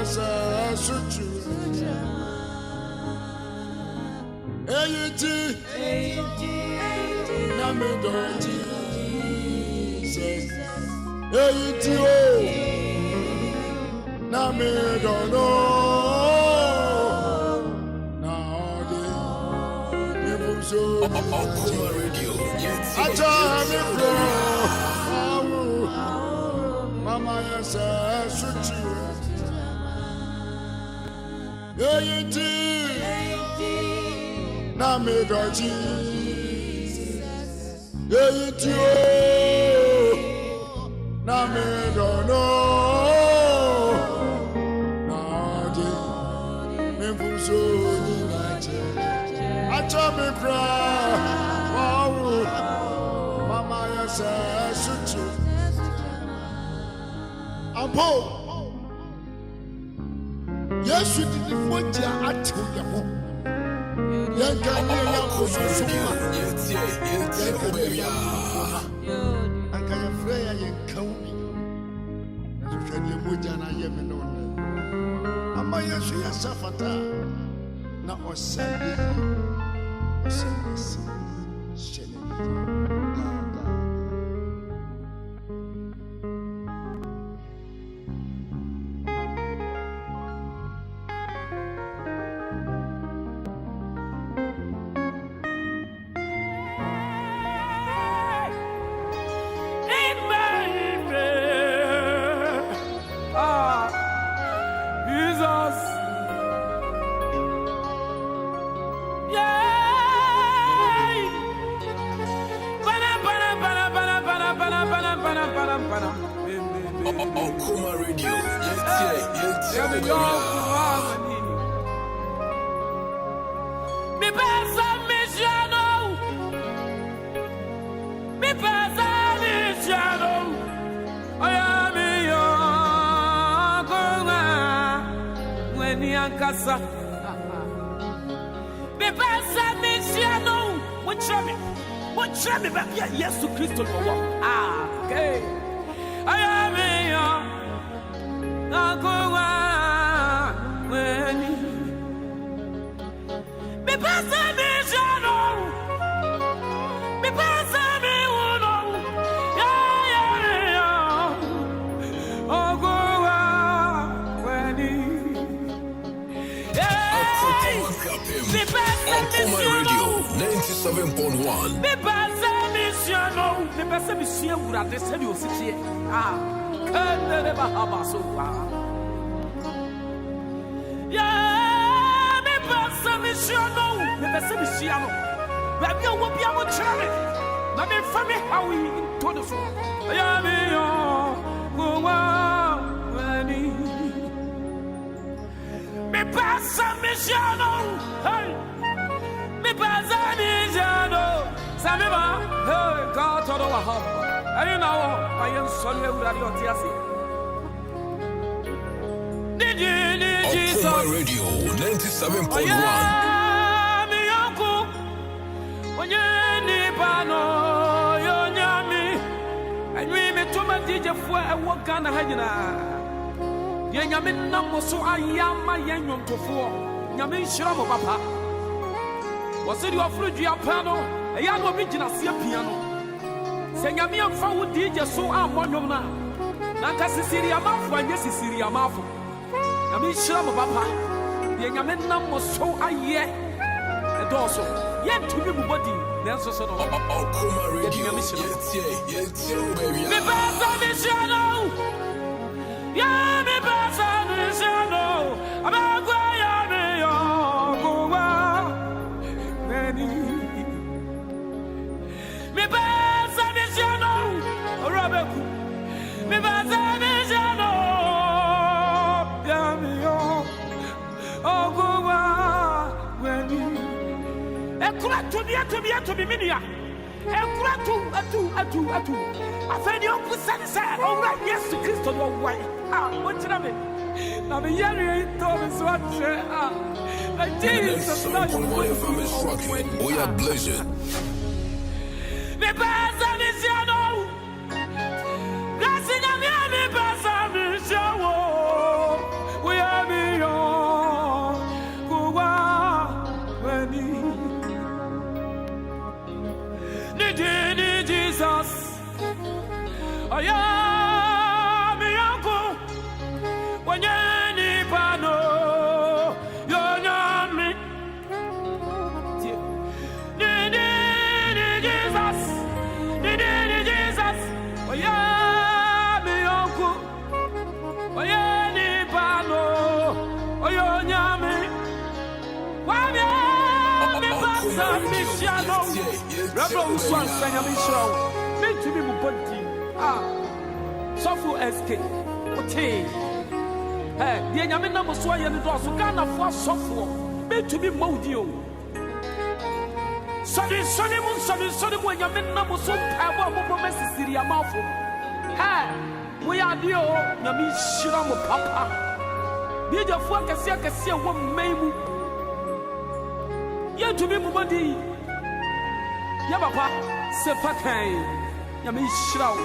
yes, shoot you. Hey, Name don't Jesus. Hey, Name don't know. Now they so. I tell me, Mama, yes, shoot you. Hey, Name don't Jesus. Hey, Name don't know. So I tell me cry, wow, Mama, yes, shoot you. I'm poor. Yes, you didn't want to tell you. Young guy, I can't afraid I ain't coming. As you said, you would, and I am known. Amaya suya safata na osande shene Yes, to Christ. Okay. I am Akropong Radio 97.1. The person is here would have said you sit here. Can never have a so far. Yeah, the person is here. The person is here. But you will be able to try it. Let me find me how we told us. Yeah, me, go on. Me person is here. Hey, me person is here. Sameba, hey, God, to the Wahab. I know, I am sorry, Radio Tiasi. Did Jesus? Akropong Radio 97.1. Me uncle, when you need Pano, you're near me. And we met to my DJ for a walk on the Hajina. Yamin number so I am my young to four. Yamin Shamo Papa. Was it your fruit, your panel? I am no original piano. Saying a mere forward DJ so I'm one of now. Naka Sicilia Mouth, and yes, Sicilia Mouth. I mean, Shabba Papa. The young man was so I yet. And also, yet to be body. There's a sort of Akropong Radio. Me pass on the shadow. Yeah, me pass on the shadow. About where I am. Me pass on the shadow. Robert. Me pass on the shadow. Yeah, me oh, go when you. To be minia. Atu. I said you put said, all right, yes, to Christ on your way. What did I mean? Now the year told us what Jesus. We are blessed. Me pass on the shadow. Grassing on the pass on the shadow. We are me pasa misiano. Rabba uswan sanya mishaw. Me to be mubodi. Sofu SK. Okay. Hey, the Yamin number so you do so kind of for software. Me to be modio. Sorry, when Yamin number so power of Syria mouth. Hey, we are the Yami Shiramu Papa. Be the fuck as you can see a woman maybe. Yet to be mubodi. Yabapa, Sepakay, Yami Shiraw.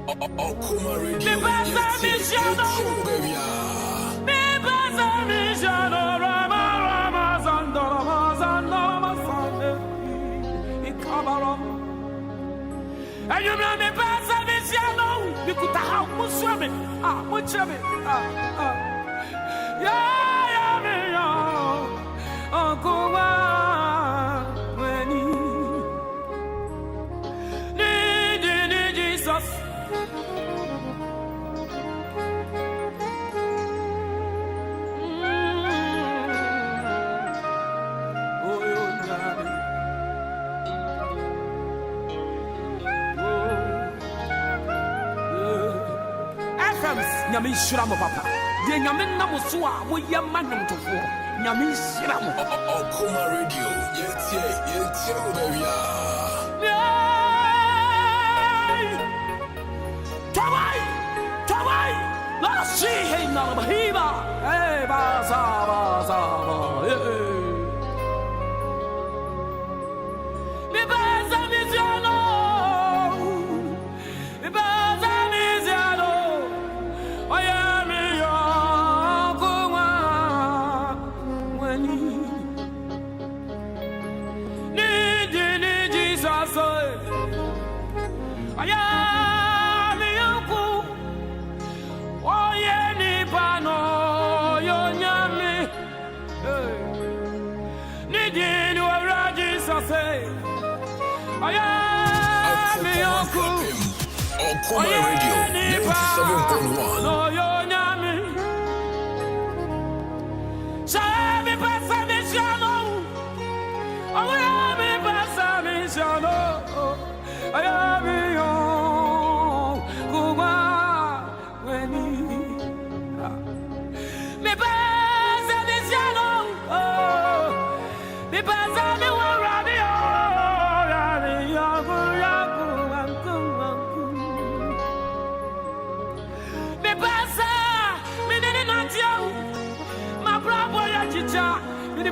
Akropong Radio. And you know me pass a misiano. You could have Muslim. Muchame. Uncle, when need Jesus. Yami Shiramo Papa. The Yamin Namusua, we Yaman to four. Yami Shiramo. Akropong Radio. Yes, baby. Tawai. Let's see him now, Bahiba. Hey, Baza. Akropong Radio 97.1. No, you're Yami. Sabi Pasamiano. Oh, Yami Pasamiano. I am your Kuma. When me Pasamiano. Oh, me Pasamiano.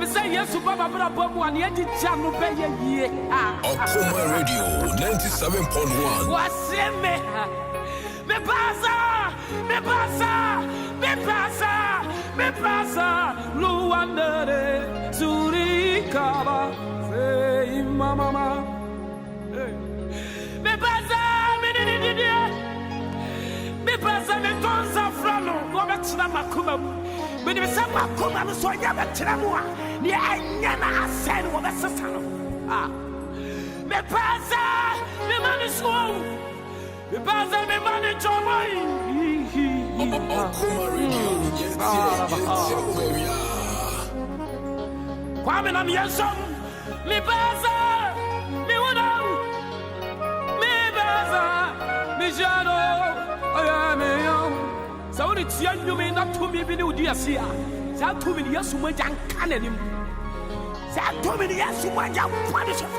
Say yes to Baba Bobo and yet it's no better year. Akropong Radio 97.1. What's in me? Me pasa, Luandere, Surikaba, say mama. Me pasa, me tonsa frano, Robert Namakuma. When you say Makuma, so I never tell the Ayana said what a sister. Me pasa, me money slow. Me pasa, me money joy. Akropong Radio. Yes, baby. Kwame na miensom. Me pasa, me wona. Me pasa, me jano. Oya me yo. So it's you may not to me be new dear Sia. That 2 million years who young cannon. That 2 million years who young punish him.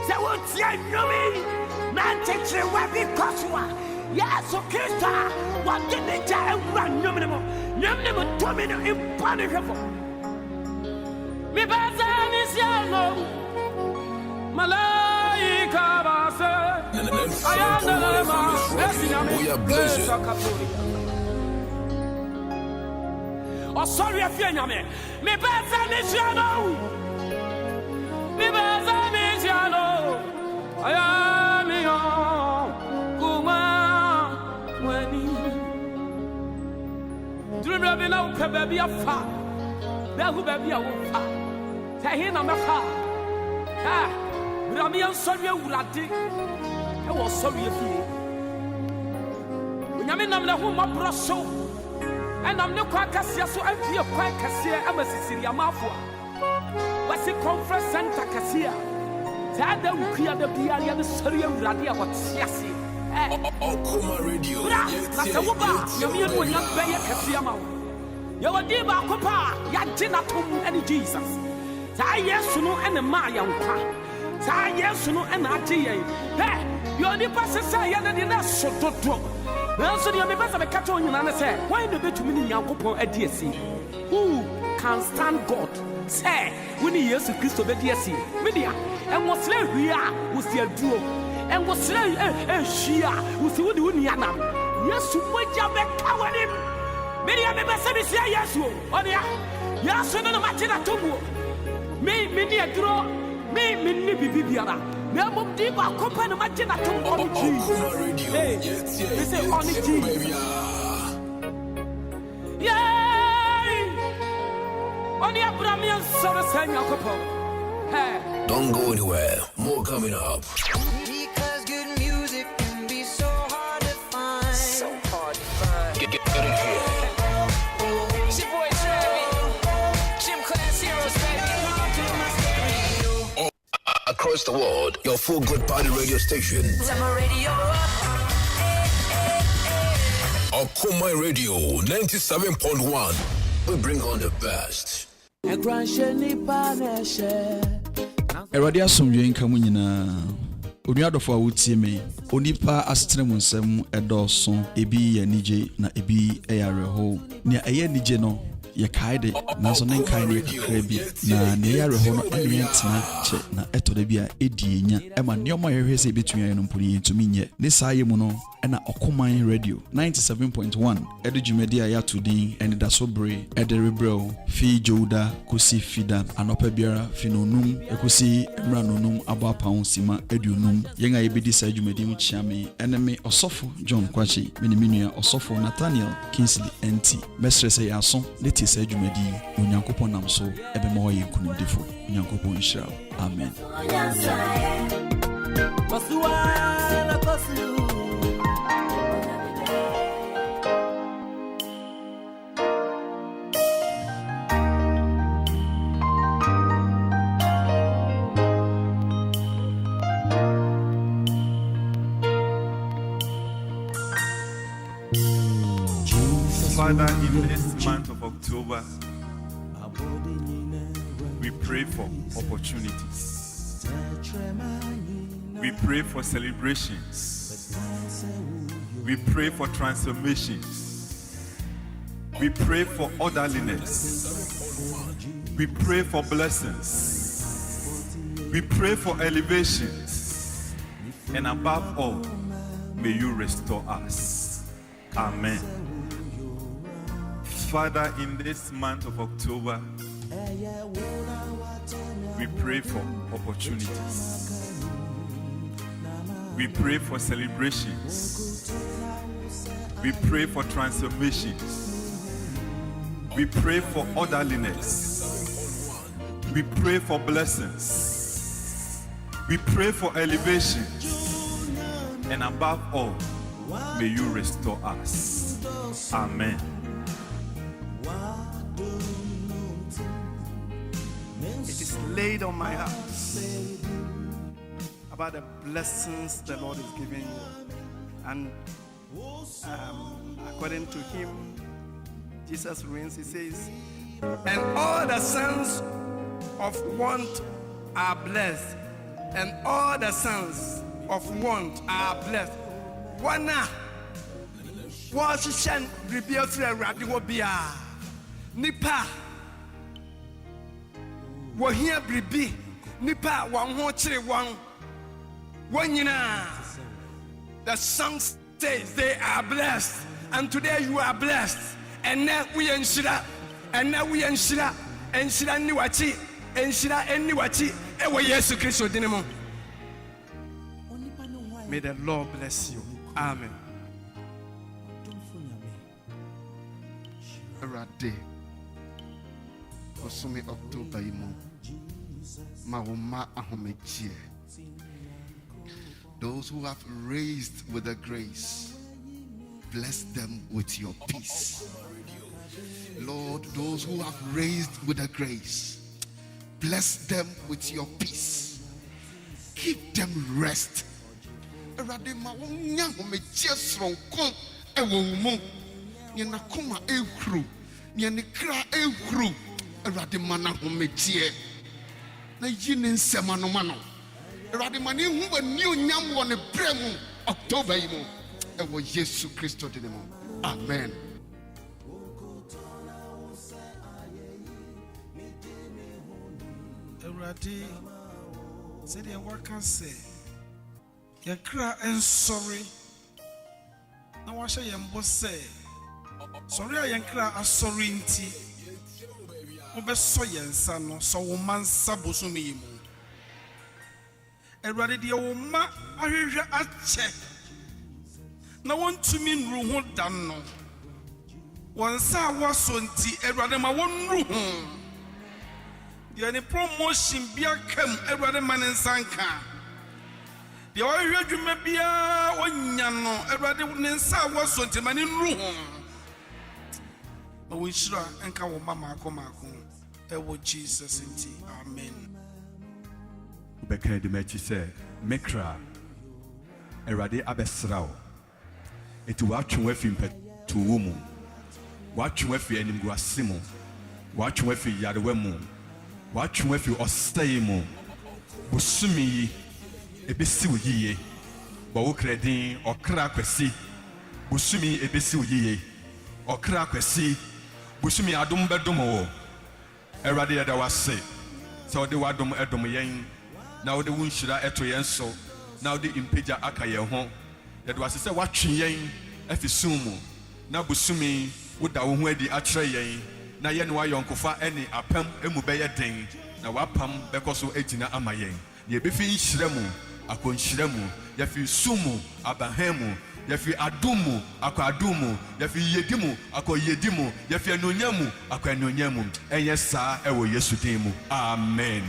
That would say you me. Man takes a weapy coswa. Yes, so Kista. What did they tell run? No minimum. 2 million in punish him. Me bazan is yellow. Malaika Basa. I am the we are blessed. Oh, sorry, I fear me. Me bazan is yellow. Me bazan is yellow. I am your Kuma. When you do not know, baby, a far. There will be a woman. Tahina Mafa. Ah, Ramian Sonia Ulati. I was sorry if you. Yaminam na huma broso. And I'm no Quarshie so and be a Quarshie. I'm a Sicilia Mafua. What's a conference center Cassia? Tada Ukia the Biaria, the Surium Radia, what Siasi. Akoma Radio. That's a woman. You will not pay a Cassiama. You will give a copa, Yajinatum and Jesus. Tayasuno and a Mayanka. Tayasuno and Atia. Hey, you're the pastor, Sayana, so to drop. Well, so you're the best of a cartoon, and I said, why the bit to me, Yankopo at DSC? Who can stand God? Say, when he years of Christo at DSC, media, and what's left we are, was the duo, and what's left, Shia, who's the Uniana. Yes, to put your back cover him. Many of the best of the say, yes, you, or the yes, no matter at all. Me, many a draw, me, Bibiana. Never deep our company, imagine at all on Jesus. Hey, they say on Jesus. Yeah, on the Abrahamian son of Akropong. Hey, Don't go anywhere. More coming up. Because good music can be so hard to find. So hard to find. Get it here. It's your boy Travis. Gym class heroes, baby. Across the world, your full good party radio station. Turn my radio up. Akoma Radio 97.1. We bring on the best. Eradi asomdwe nka mu nyina onuadofo a wotie me onipa asetene mu nsem edoso ebi ya nije na ebi eyareho ne eye nije no ye kaide na so ne kai ne kakra bi na ne yareho no ene ntina che na etode bi a edi enya ema neoma yehwese betumi ayo no mpuri yentumi nye ne saaye mu no ena Okoman Radio 97.1 edu jumedi a yatudin Anidaso Bere ederebreo fi jouda kusi fida anopa biara finonum ekusi emranonum abapa sima edunum yenga yebedi sa jumedi mu chiame eneme osofo John Quarshie miniminu osofo Nathaniel Kingsley Entsie mesrese yaso leti sa jumedi onyankopon namso ebema wo yenkunum defo onyankopon nhyira amen. Father, in this month of October, we pray for opportunities. We pray for celebrations. We pray for transformations. We pray for orderliness. We pray for blessings. We pray for elevations. And above all, may you restore us. Amen. Father, in this month of October, we pray for opportunities. We pray for celebrations. We pray for transformations. We pray for orderliness. We pray for blessings. We pray for elevations. And above all, may you restore us. Amen. It is laid on my heart about the blessings the Lord is giving you. And according to him, Jesus reigns, he says, and all the sons of want are blessed, and all the sons of want are blessed. Wana Washington reveals the radio bia nipa wo here bribi nipa wan ho kire wan wanyina. The song says they are blessed, and today you are blessed. And now we enshira, and now we enshira, enshira ni wachi, enshira eni wachi ewe Yesu Kristo dinemo. May the Lord bless you. Amen. Erade Osumi October imu Mahoma ahomechie. Those who have raised with the grace, bless them with your peace. Lord, those who have raised with a grace, bless them with your peace. Give them rest. Eradima wonya hometie sonko ewonmu. Ni nakoma ehuru, ni anikra ehuru. Eradima na hometie. Na yini nsema no mano. Eradima ni hu bani onyam wo ne bremu October yi mu. Ewo Yesu Kristo de mu. Amen. Eradi said the worker say Yakra and sorry. Now I say yambo say sorry I yankra a sorry inti. Obe so yensano so woman sabosumi mu. Eradi the woma ahwehwe ache. Na won to mean ruho dan no. Won sa waso nti erade ma won ruho. Yani promotion bia kam erade man nsanka. The oil you may be a onyano, erade nsa waso nti man ruho. But we sure enka wo mama akomako. Ewo Jesus nti. Amen. Ubekene de mechi se mekra erade abesrao. Eti watwe afi mpetu wo mu. Watwe afi animguase mu. Watwe afi yarewa mu. Watwe afi ostai mu. Busumi ebesi wo yiye. Bo wo kredin okra kwesi. Busumi ebesi wo yiye. Okra kwesi. Busumi adom bedom wo. Erade yada wase. So de wadom edom yen. Na wo de wunhira eto yen so. Na wo de impeja aka ye ho. Yada wase se watwe yen afi sumu. Na busumi wo da wo ho adi atre yen. Na ye no ayonkofa ene apam emu beye den. Na wapam bekoso agina amayen. Ye befi nhiremu akonhiremu yafi sumu abahemu yafi adumu akwadumu yafi yedimu akoyedimu yafi anonyamu akwanonyamu enye saa ewo Yesu din mu. Amen.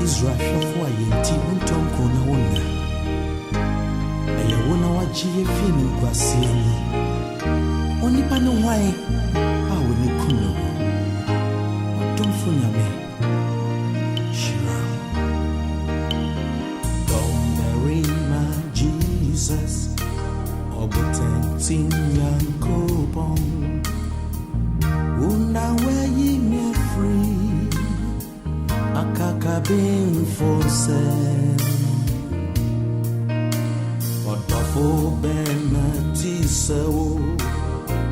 Israel for yenti untonko na wona eya wona wagie fini kwasieni onipa no hwan a woni kuno odomfo nyame shira Marina Jesus obotentin Akropong una way me free Akakabin for sen Odafo benatisawo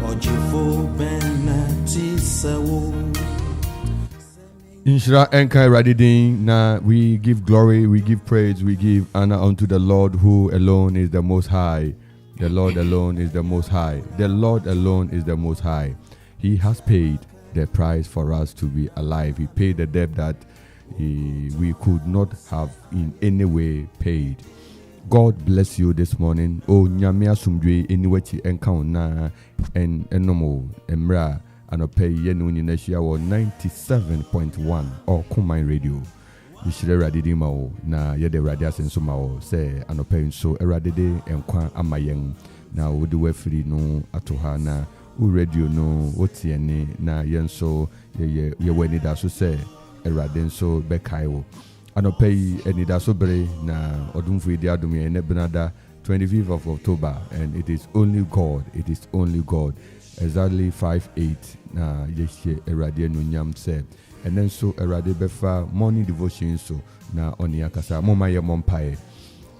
Ojifo benatisawo. Inshira Enkai Radidin, na we give glory, we give praise, we give honor unto the Lord who alone is the most high. The Lord alone is the most high. The Lord alone is the most high. He has paid the price for us to be alive. He paid the debt that we could not have in any way paid. God bless you this morning. Oh, nyamia sumdwe eniwechi enkauna enomo emra anope yenu nyineshia wo 97.1 or Kumai Radio. Yishire radidi mao na yede radia senso mao se anope nso eradide enkwa amayen na wodi wafiri no atoha na u radio no wotiene na yenso ye Anidaso se erade nso bekaiwo anope Anidaso Bere na odumfu idi adum ye ne benada 25th of October, and it is only God. It is only God. Exactly 5:8 na yeshe erade no nyam se. And then so erade befa morning devotion so na oni akasa moma ye mompae.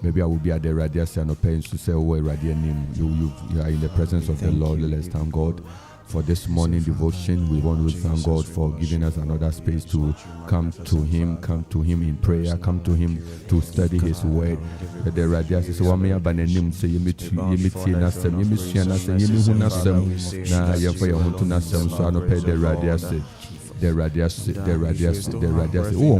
Maybe I will be at the radius and open to say, oh, name. You are in the presence of the Lord. Let's thank God for this morning devotion. We want to thank God for giving us another space to come to Him in prayer, come to Him to study His word. The radius is one mere banim say, Yemitinasem, Yemisianasem, Yemihunasem, na Yafaya Huntunasem, so I don't pay the radius. the radius, the radius, the radius. Oh,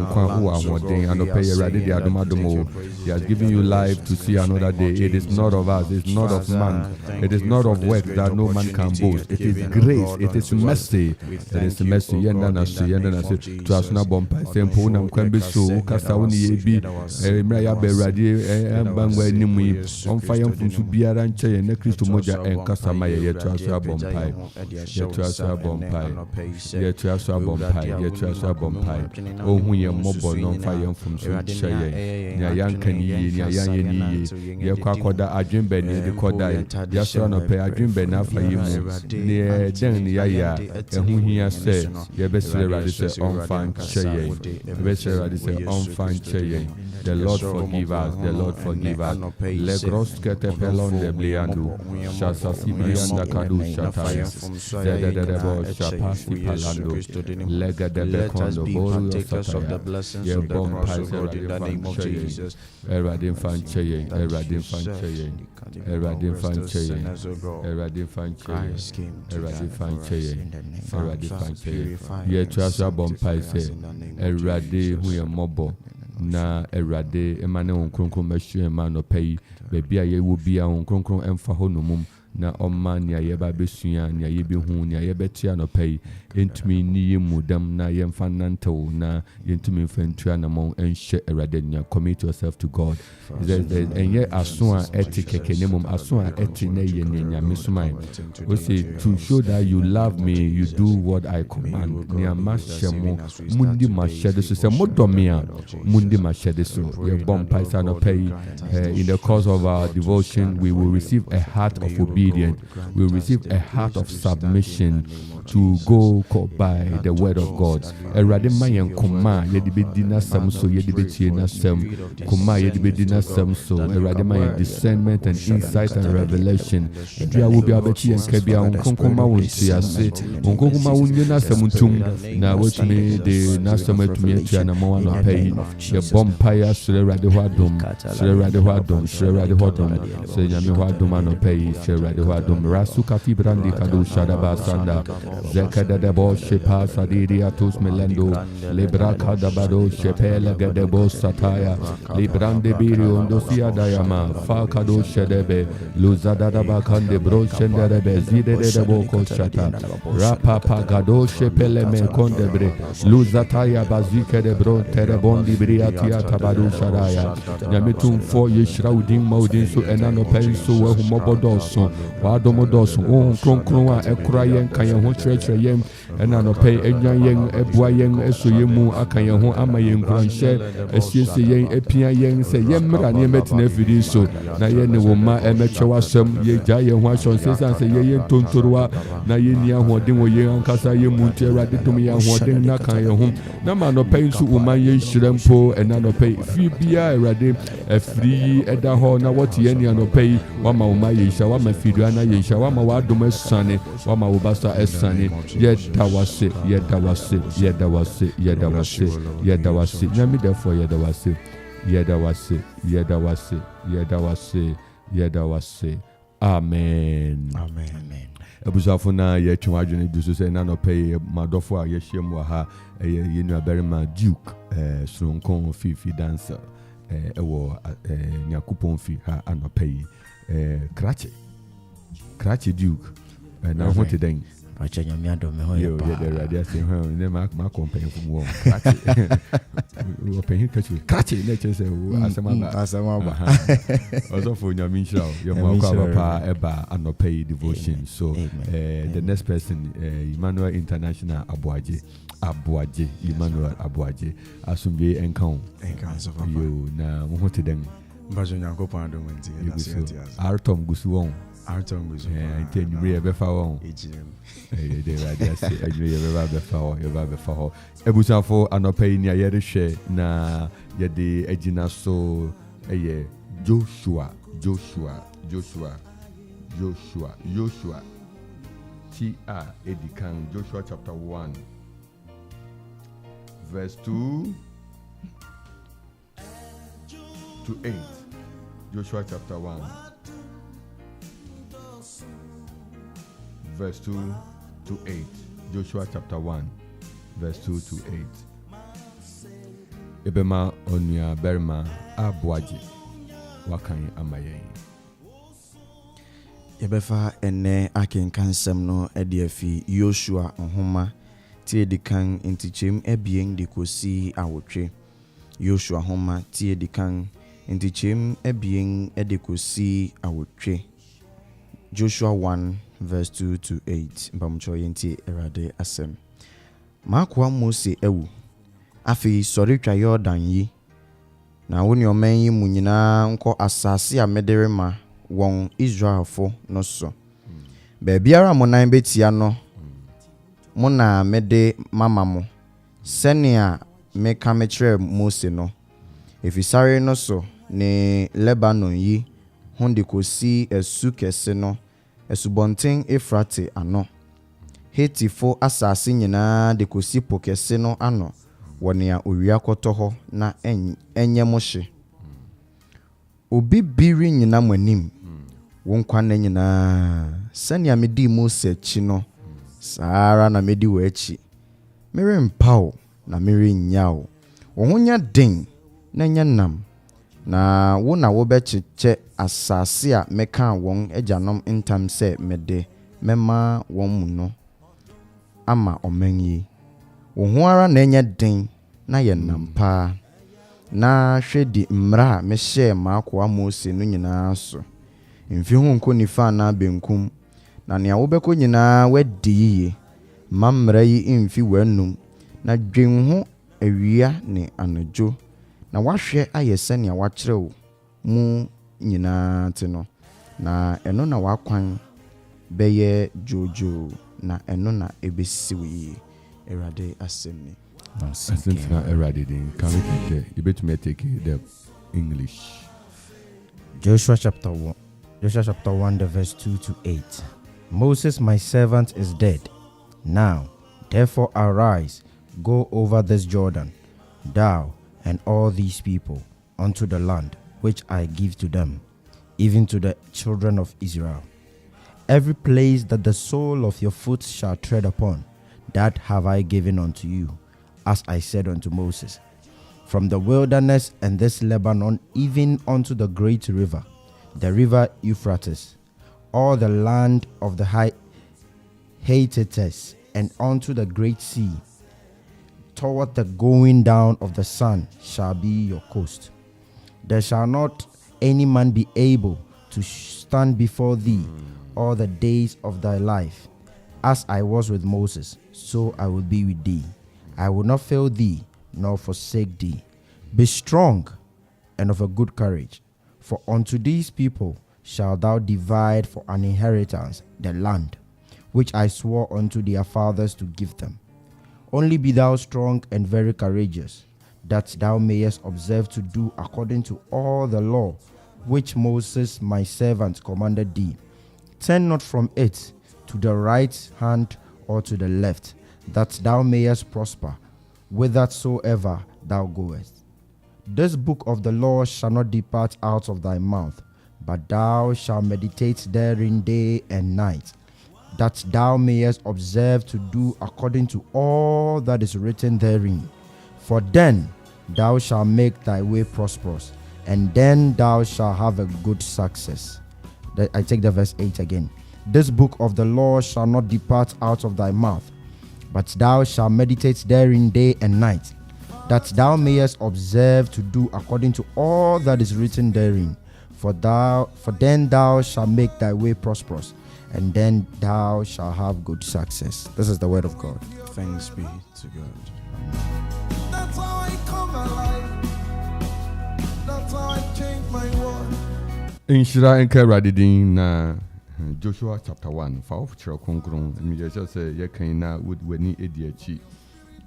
He has given you life to see another day. It is not of us, it's not of man, it is not of work that no man can boast. It is grace, it is mercy. It is mercy. Yenda to asuna bompa. Sempo na mkwembe so kasa uni yebi. Mraya beradi bangwe nimwi. On fire from Subiara and Chay and Christo Moja and Casamaya yet to asua bompai. Yet to asua bompai. Yet to asua bompai. Yet to asua bompai. Oh, we are mobile non fire from Subiara. Nyayan Kani, Nyayan Yeni, Yakwada, Adjun Ben, the Koda, Yasrano pay Adjun Ben after you near Den Yaya, and who he has said, Yabesera is on fine Chaye, Yabesera is on fine Chaye. The Lord forgive us, the Lord forgive us. Legros Ketepelon de Bliandu, Shasa Sibrianda Kadu Shataya, Zedebo Shapasti Palando, Lega de Becondo, Boru Sataya, Yebom Paisera de Fanchaye, Eradim Fanchaye, Eradim Fanchaye, Eradim Fanchaye, Eradim Fanchaye, Eradim Fanchaye, Eradim Fanchaye, Yetrasa Bompaise, Eradi Huya Mobo. Na erade emane on kronkron mahwe ema no pay baby aye wo bia on kronkron emfa ho no mum na omma nia ye ba besua nia ye be hu nia ye betia no pay entumi ni ye mudam na ye mfa nantew na yentumi mfantua na mon enhye erade nia. Commit yourself to God. Enye aso a etikeke ne mum aso a eti na ye nya mesumai. We say to show that you love me, you do what I command. Nia mashemo mundi mashede so se modomia mundi mashede so ye bom paisa no pay. In the course of our devotion we will receive a heart of obedience. We will receive a heart of submission to go by the word of God. Erade mayen koma ye de bedina sam so ye de betie na sam koma ye de bedina sam so erade mayen discernment and insight and revelation. Dia will be abeti en kabia onkonkoma wonti ase onkonkoma wonye na sam ntum na wotumi de na sam atumi atua na mo no pay ye bompire sure erade hwadom sure erade hwadom sure erade hwadom so nyame hwadom no pay sure erade hwadom rasuka fibrandi kadu shadaba sanda zekada de bo shepa sadiria tus melendo libra kada bado shepela gade bo sataya librande biri ondosia dayama fa kado shedebe luzada da bakande bro shendebe zide de boko shata rapa pagado shepele me kondebre luzataya bazike de bro terebondi briatia tabadu shadaya nyametum for yeshraudin maudin so enano penso wa humobodoso wa domodoso on kronkron a ekura yen kan yen ho chreche yen enano pay enyan yen ebua yen esoye mu akan yen ho ama yen kranhye esiese yen epia yen se yemra ne metina fidi so na yen ne woma emechewa sem ye gya yen ho ason sesan se yen tontorwa na yen ni ahoden wo yen ankasa yen mu nti erade dum yen ahoden na kan yen ho na ma no pay so woman yen hyirempo enano pay fi bia erade afri eda ho na what yen ni ano pay wama woma yen hya wama fidu ana yen hya wama wadom esane wama wobasa esane yedawase yedawase yedawase yedawase yedawase nyame therefore yedawase yedawase yedawase yedawase yedawase amen amen. Ebusafo na ye twa adwene du so say na no pay madofo a ye hiem wa ha ye nu aberima Duke Sronkon fifi dancer ewo Nyakopon fi ha anopay Krache Duke na ho te den acha nyame adom me ho yo ye the radio say ho ne ma company from wo we pay Krache na chese wo asema ba also for nyame nshira yo ma kwa pa eba anopay devotion. So the next person Emmanuel International Abuaje Emmanuel Abuaje asumbe enkan so papa yo na mo ho te den mbajo Nyakopon adom nti na se Artom gusu won Artom gusu ente nyure be fa won the radio say you be fa ho ebusafo anopay ni ayere hwe na ye de agina so Joshua Edikan Joshua chapter 1 verse 2 to 8. Joshua chapter 1 verse 2 to 8. Joshua chapter 1 verse 2 to 8. Ebema onua berma aboaje wakan amayen. Yebefa ene akenkansem no ede afi Yoshua nhoma tie dikan intichem ebien de kosi awotwe. Yoshua nhoma tie dikan intichem ebien ede kosi awotwe. Joshua 1 verse 2 to 8. Mbamcho yenti erade asem. Makwa Mose ewu. Afi sori twa Jordan yi. Na woni oman yi mu nyina nko asase a medere ma won Israelfo no so. Bebiara mo nan betia no. Mo na mede mama mo. Senia me kametre Mose no. Efisare no so ne Lebanon yi honde kosi esu kese no. Esubonten Efrate ano. Hetifo asase nyina de kosi pokese no ano. Wonea owia kotoho na enye moshe. Obi biri nyina mwanim. Wonkwa na nyina sania medi Mose chi no. Sara na medi wechi. Mere mpao na mere nyao. Wohonya den na nya nam. Na wo na wo bechiche asase a meka won agyanom ntam se mede mema won mu no ama omanyi. Wo ho ara na nya den na ye nampa. Na hwedi mra me hye maakwa Mose no nyina so. Mfi ho nko nifa na benkum. Na nea wo beko nyina wadi yiye. Mamra yi mfi wanum. Na dwen ho awia ne anojo. Na wahwe ayese nea wakyerɛw mu nyina te no. Na eno na wakwan beye jojo. Na eno na ebesiwi. Erade asemi. Asentina erade din. Can we take you bet me take the English. Joshua chapter 1 the verse 2 to 8. Moses my servant is dead. Now therefore arise, go over this Jordan, thou and all these people, unto the land which I give to them, even to the children of Israel. Every place that the sole of your foot shall tread upon, that have I given unto you, as I said unto Moses. From the wilderness and this Lebanon, even unto the great river, the river Euphrates, all the land of the Hittites, and unto the great sea, toward the going down of the sun shall be your coast. There shall not any man be able to stand before thee all the days of thy life. As I was with Moses, so I will be with thee. I will not fail thee, nor forsake thee. Be strong and of a good courage, for unto these people shalt thou divide for an inheritance the land, which I swore unto their fathers to give them. Only be thou strong and very courageous, that thou mayest observe to do according to all the law which Moses my servant commanded thee. Turn not from it to the right hand or to the left, that thou mayest prosper whithersoever thou goest. This book of the law shall not depart out of thy mouth, but thou shalt meditate therein day and night, that thou mayest observe to do according to all that is written therein. For then thou shalt make thy way prosperous, and then thou shalt have a good success. I take the verse 8 again. This book of the law shall not depart out of thy mouth, but thou shalt meditate therein day and night, that thou mayest observe to do according to all that is written therein. For then thou shalt make thy way prosperous, and then thou shalt have good success. This is the word of God. Thanks be to God. That's how I come alive. That's how I change my world. Inshira enka radidin na Joshua chapter 1 fa of chiro konkron mi je say ye kan na wani edi achi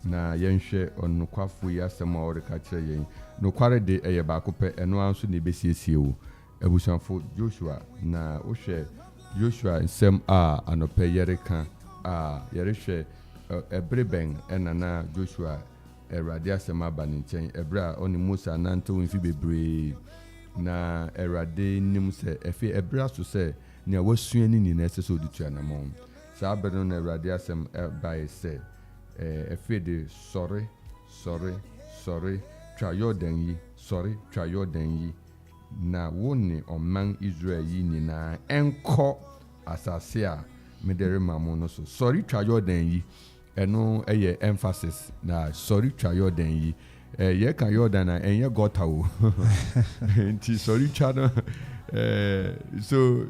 na yenhwe onukwafo yi asema o reka kire yen nokware de eye ba kope eno anso ne besiesie wo abusanfo Joshua na wo hwe Joshua nsem a anope yereka a yerehwe ebreben enana Joshua erade asema ba ne nchen ebra oni Musa nanto mfi bebre na erade nim se efe ebra so se ne wasua ni na ese so ditua na mom sa abero na erade asem ba se Efede sorry twa Jordan yi sorry twa Jordan yi na woni oman Israel yi nyina enko asase a medere mamo no so sorry twa Jordan yi eno eye emphasis na sorry twa Jordan yi ye kan Jordan na enye gota o nti sorry twa no so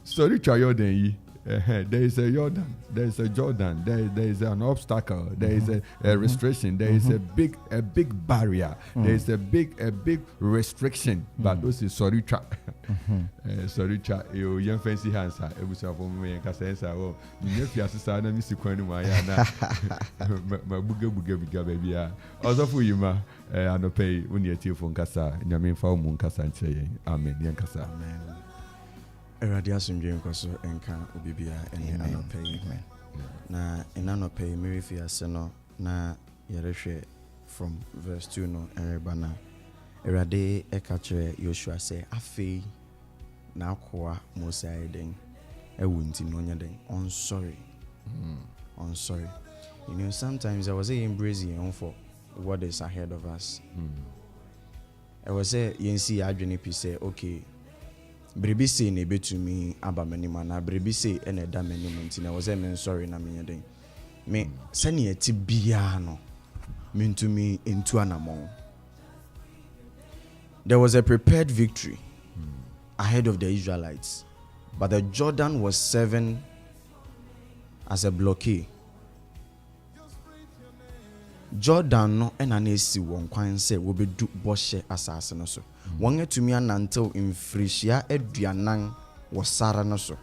sorry twa Jordan yi there is a Jordan, there is a Jordan, there is an obstacle, there is a restriction, there is a big barrier, there is a big restriction. But those is sorry tra, sorry tra. You young fancy hands are able to form me and Casensa. Oh, you have to say na Mr. Kwani Maya na buga baby. Also for you ma, I no pay when you tear from Casa. Nyamin fa mun Casa nche. Amen. Yan Casa. Amen. Anidaso Bere enka obibia ene anope na enanope merifi aseno na yerehwe from verse 2 no erebana erade ekachre Joshua say afei na akwa Moses ayeden ewunti no nyeden on sorry you know sometimes I was embracing for what is ahead of us. I was say yensi adwene pi say okay Brebi say ne betumi aba manima na brebi say ene da manima nti na was me sorry na me yeden me sane eti bia no mentumi into anamon. There was a prepared victory ahead of the Israelites, but the Jordan was serving as a blockade. Jordan no enanesi won kwan se wo bedu boshe asase no so won atumi anantew mfrihia aduanan wo sara no so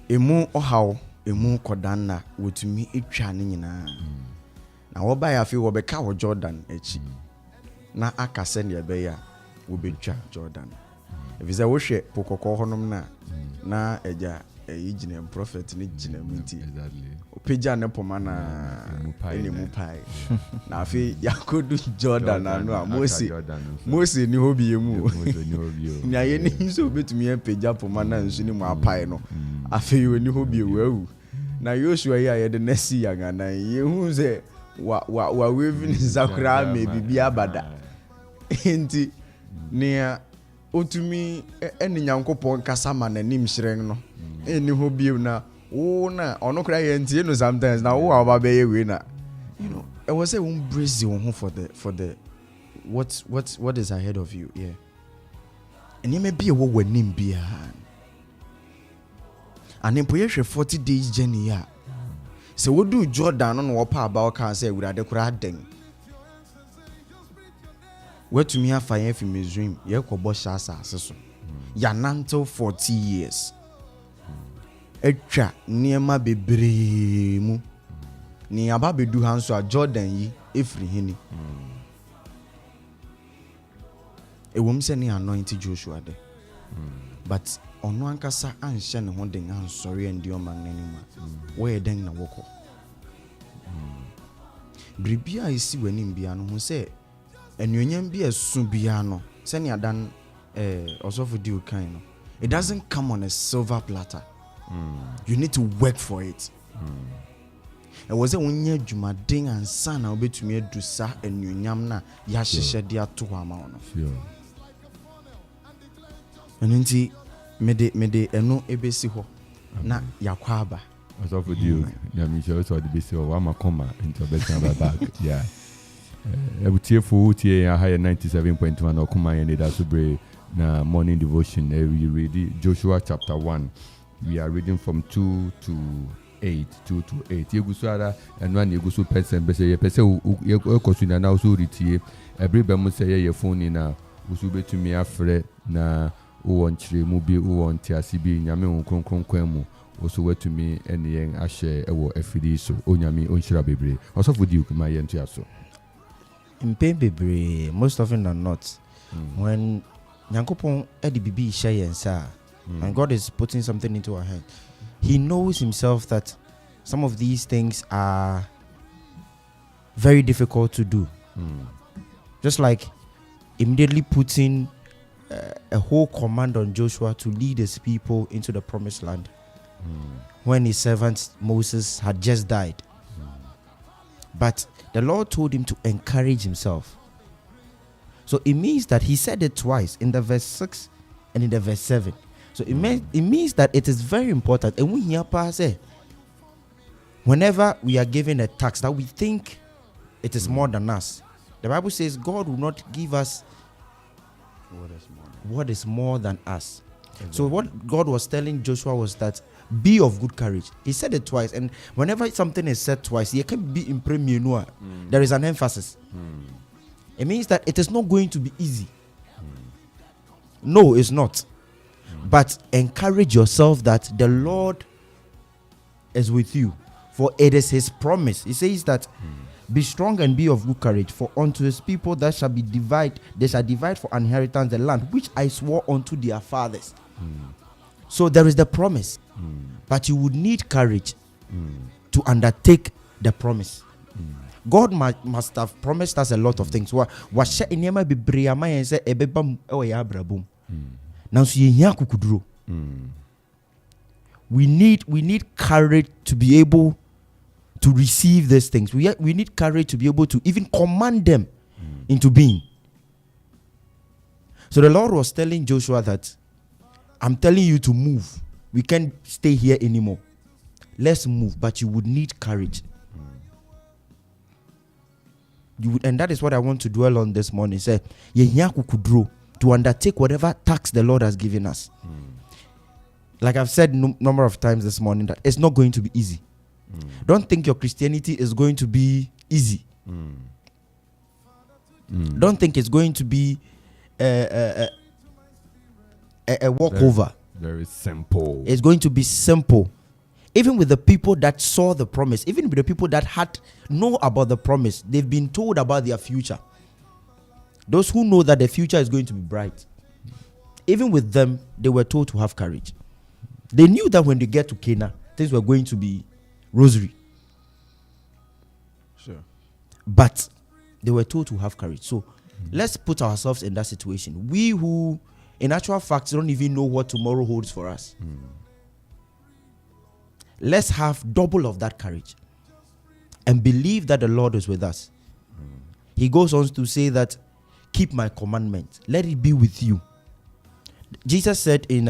emu ohaw emu kodanna wotumi etwa ne nyina na wo ba ya fi wo beka wo Jordan echi na akase ne be ya wo betwa Jordan eviza wo hwe pokoko honom na eja ejine prophet ni jina minti peja ne poma na ene mupai na afi yakodu Jordan anu a Mose ni hobi emu nya ye ni nso betumi peja poma na nsu ni mu apai no afi yo ni hobi ewu na Joshua ya ye de nesi yanga na ye hu ze wa wevi ni zakura me bibia bada enti nia otumi ene Nyankopon kasama na nim hyereng no eni hobi na na ono kra ye ntie no sometimes na wo aba be ye we na you know I was say embrace you for the what is ahead of you. Yeah, and you may be a wo wanim bia and in poye 40 days journey ya so wo do Jordan no wo pa aba kan say urade kra den wetumi afa ye fi Misraim ye kobo sha asase so ya nanto 40 years etwa niema bebre mu ni aba bedu hanso a Jordan yi efri hini ewom se ni anointed Joshua de but ono ankasa anhye ne ho den ansori andi o man nanima wo ye den na woko bribia isi wanim bia no ho se enuonyam bia su bia no se ni adan osofu di ukan no it doesn't come on a silver platter. You need to work for it. It was a unya jumading and sana obetumi adusa enuonyam na ya hyehye de ato ama ono. Enunti mede eno ebesi ho na yakwa aba. Also for you, nyami so the besi o wa makoma into better back. Yeah. Ebutie fu tie ya higher 97.1 okuma Anidaso Bere na morning devotion. We read Joshua chapter 1. We are reading from 2 to 8. Yegusuara and one yegusu person be say ye person ye kosuna na so ritie everybody must say ye phone na usu betumi afre na wo nchire mu bi wo ntiase bi nyame wo kronkron mu oso wetumi ene yen ahye ewo afidi so onyame onhira bebre osofo di ukuma ye ntiaso mpe bebre most often than not when Nyankopon edi bibi hye yensa and God is putting something into our hand, He knows Himself that some of these things are very difficult to do. Just like immediately putting a whole command on Joshua to lead his people into the promised land. when his servant Moses had just died. But the Lord told him to encourage himself. So it means that he said it twice, in the verse 6 and in the verse 7. So it means that it is very important. And we hear say, whenever we are given a tax that we think it is more than us, the Bible says God will not give us what is more than us. So what God was telling Joshua was that be of good courage. He said it twice, and whenever something is said twice, it can be in premier noir. There is an emphasis. It means that it is not going to be easy. No, it's not. But encourage yourself that the Lord is with you, for it is his promise. He says that be strong and be of good courage, for unto his people they shall divide for an inheritance the land which I swore unto their fathers. So there is the promise, but you would need courage to undertake the promise. God must have promised us a lot of things. We need courage to be able to receive these things. We need courage to be able to even command them into being. So the Lord was telling Joshua that I'm telling you to move. We can't stay here anymore. Let's move, but you would need courage. And that is what I want to dwell on this morning. Say, to undertake whatever task the Lord has given us. Like I've said number of times this morning, that it's not going to be easy. Don't think your Christianity is going to be easy. Don't think it's going to be a walkover. Very simple. It's going to be simple. Even with the people that saw the promise, even with the people that know about the promise, they've been told about their future. Those who know that the future is going to be bright, even with them, they were told to have courage. They knew that when they get to Canaan, things were going to be rosary. Sure. But they were told to have courage. So let's put ourselves in that situation. We who, in actual fact, don't even know what tomorrow holds for us. Let's have double of that courage and believe that the Lord is with us. He goes on to say that, keep my commandments. Let it be with you. Jesus said in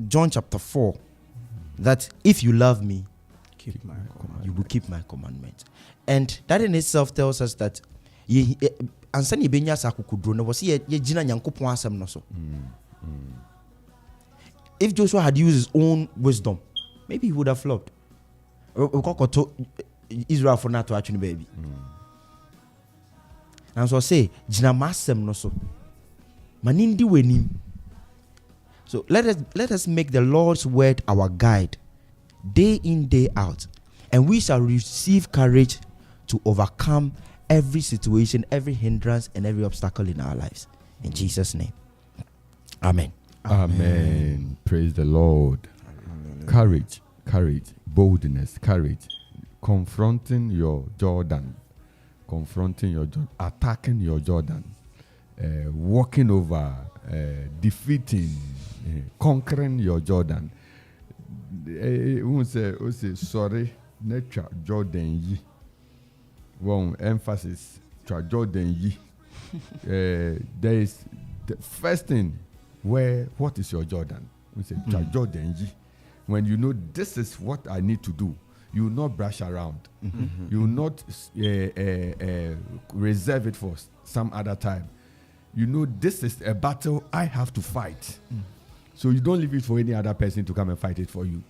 John chapter 4 that if you love me, you will keep my commandments. And that in itself tells us that if Joshua had used his own wisdom, maybe he would have flopped. Israel for not to actually baby. And so I say, so let us make the Lord's word our guide, day in, day out, and we shall receive courage to overcome every situation, every hindrance, and every obstacle in our lives. In Jesus' name. Amen. Amen. Praise the Lord. Courage, boldness, courage. Confronting your Jordan. Attacking your Jordan. Walking over, defeating, conquering your Jordan. Say sorry, nature Jordan yi. One emphasis, Jordan yi. There is the first thing what is your Jordan? We say Jordan yi. When you know this is what I need to do, you will not brush around. You will not reserve it for some other time. You know this is a battle I have to fight. So you don't leave it for any other person to come and fight it for you.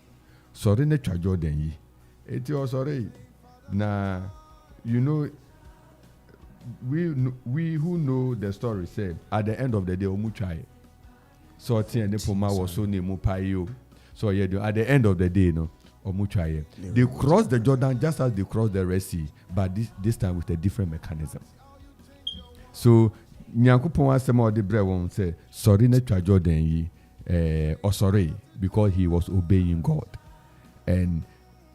Sorry, ne Jordan yi. It's your sorry. Now, you know, we who know the story said at the end of the day, omuchai. So Nepoma was so name payo. So yeah, at the end of the day, no, omuchai. They crossed the Jordan just as they crossed the Red Sea, but this time with a different mechanism. So Nyankopon asema the bread won't say sorry ne Jordan yi, or sorry because he was obeying God, and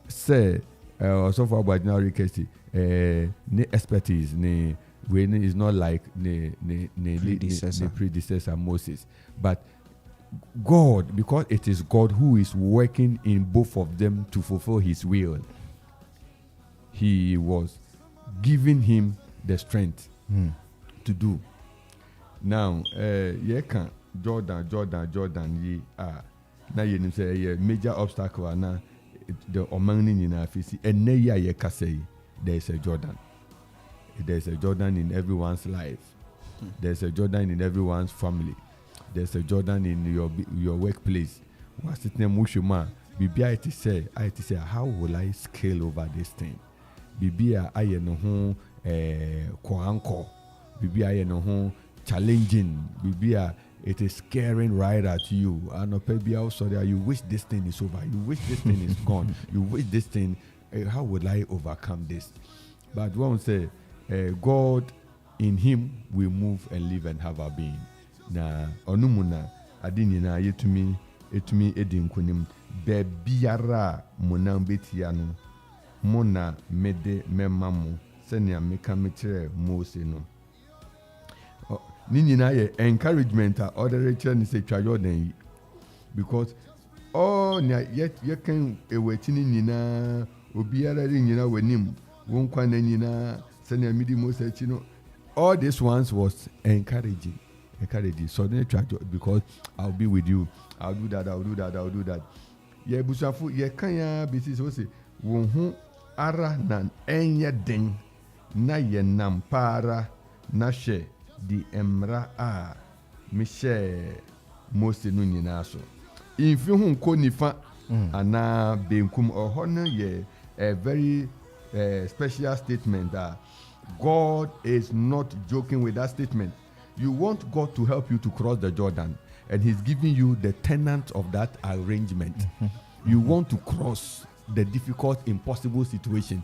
say also for ordinary case, ne expertise ne when is not like the predecessor Moses, but God, because it is God who is working in both of them to fulfill his will, he was giving him the strength to do. Now, Jordan, ye are now you say a major obstacle and the omanging in our face, and nay, ye can say there's a Jordan. There's a Jordan in everyone's life. There's a Jordan in everyone's family. There's a Jordan in your workplace. What's it name? Mushuma. Bibi, I say, how will I scale over this thing? Bibi, I know who koanko. Bibi, I know who challenging. Bibi, it is scaring right at you. And maybe also there, you wish this thing is over. You wish this thing is gone. You wish this thing. How would I overcome this? But one say, God, in Him we move and live and have our being. Na onumuna adini na etumi edin kunim bebiara monambetiano mona mede memamu senia meka metre Mose no. Nini na ye encouragement a other ni say Jordan because all yet you can ewetini nyina obiara nyina wanim wonkwa na nyina senia midi Mose chino. All these ones was encouraging. So then because I'll be with you. I'll do that. Yeah, busafu ye kanya bisi so say wonhu ara nan enye den na ye nampara na she di emra a me she Mose no nyina so. If you hu ko nifa ana benkum ohono ye a very special statement that God is not joking with that statement. You want God to help you to cross the Jordan, and He's giving you the tenant of that arrangement. You want to cross the difficult, impossible situation.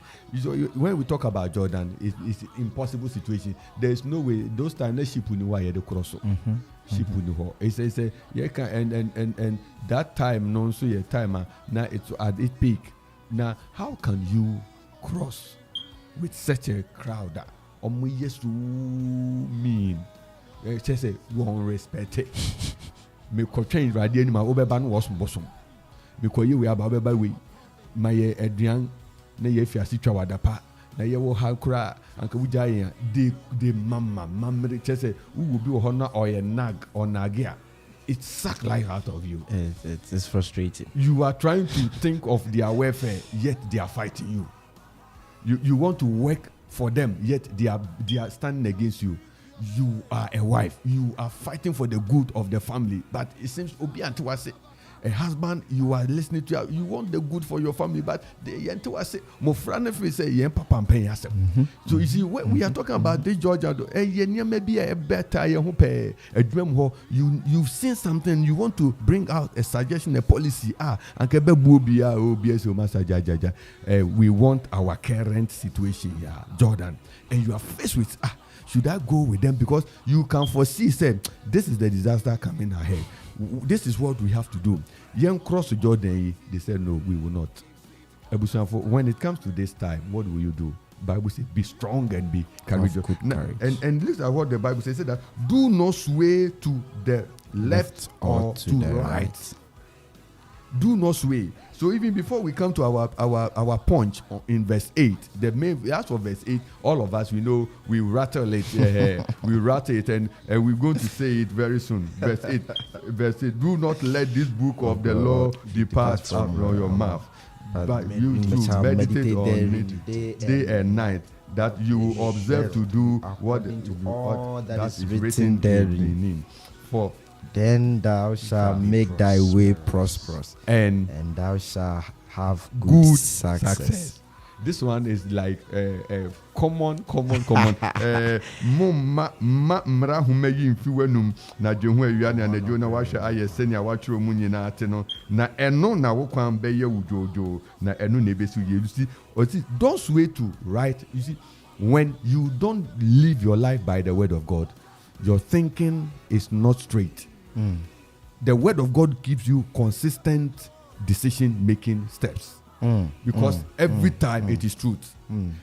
When we talk about Jordan, it's impossible situation. There is no way. Those times, the ship will cross. Ship will. It's and that time, no so your time now it's at its peak. Now, how can you cross with such a crowd? Yes to mean. Just say won't respect it. Me ko change radio ni ma obe ba no was bosom. Me ko ye we aba ba we. Ma ye aduan na ye fiase twa wadapa. Na ye wo ha kura anka wuja ye de mama just say who will be ho na oye nag or nagia. It suck life out of you. It's frustrating. You are trying to think of their welfare, yet they are fighting you. You want to work for them, yet they are standing against you. You are a wife. You are fighting for the good of the family. But it seems a husband, you are listening to, you want the good for your family, but the so you see, when we are talking about this Georgia, maybe a better you've seen something, you want to bring out a suggestion, a policy. We want our current situation here, Jordan, and you are faced with should I go with them? Because you can foresee, say, this is the disaster coming ahead. This is what we have to do. Young cross to Jordan, they said, no, we will not. When it comes to this time, what will you do? Bible says, be strong and be courageous. And listen at what the Bible says, that do not sway to the left or to the right. Do not sway. So even before we come to our punch in verse 8, as for verse 8, all of us, we know we rattle it. We rattle it, and we're going to say it very soon. Verse 8, do not let this book of the law depart from your mouth, but you to meditate on it day and night, that you will observe to do what that is written therein. For then thou shalt make thy way prosperous, and thou shalt have good success. This one is like a common. Mra humeyi mfiwenum na dwehu awia na adwo na wahwe aye senia wachiro mu nyina ate no na eno na wokwan beye wujojo na eno na ebesu ye. You see, don't sway to right. You see, when you don't live your life by the word of God, your thinking is not straight. The word of God gives you consistent decision-making steps. Because every time it is truth.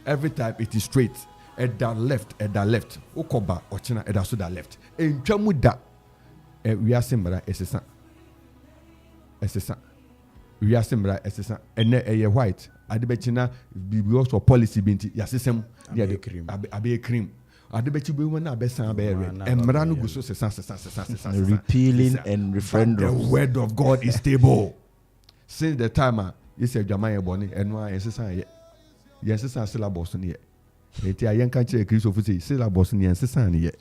Every time it is straight. At that left. Okoba, ochina, at that left. In Chamuda, we are similar. ɛsesa wiase mmara ɛsesa ɛnɛ ɛyɛ white ade bɛkyina because of policy bi nti yɛasesam ne abɛyɛ cream ade bɛkyi bɛmu na abɛsan bɛyɛ red mmara no gu so sesa repealing and referendum. The word of God is stable since the time yɛsɛ adwama yɛ bɔne ɛno a yɛnsesa syllabus no yɛ ɛnti a yɛnka kyerɛ kristofo sɛ syllabus no yɛnsesa no yɛ.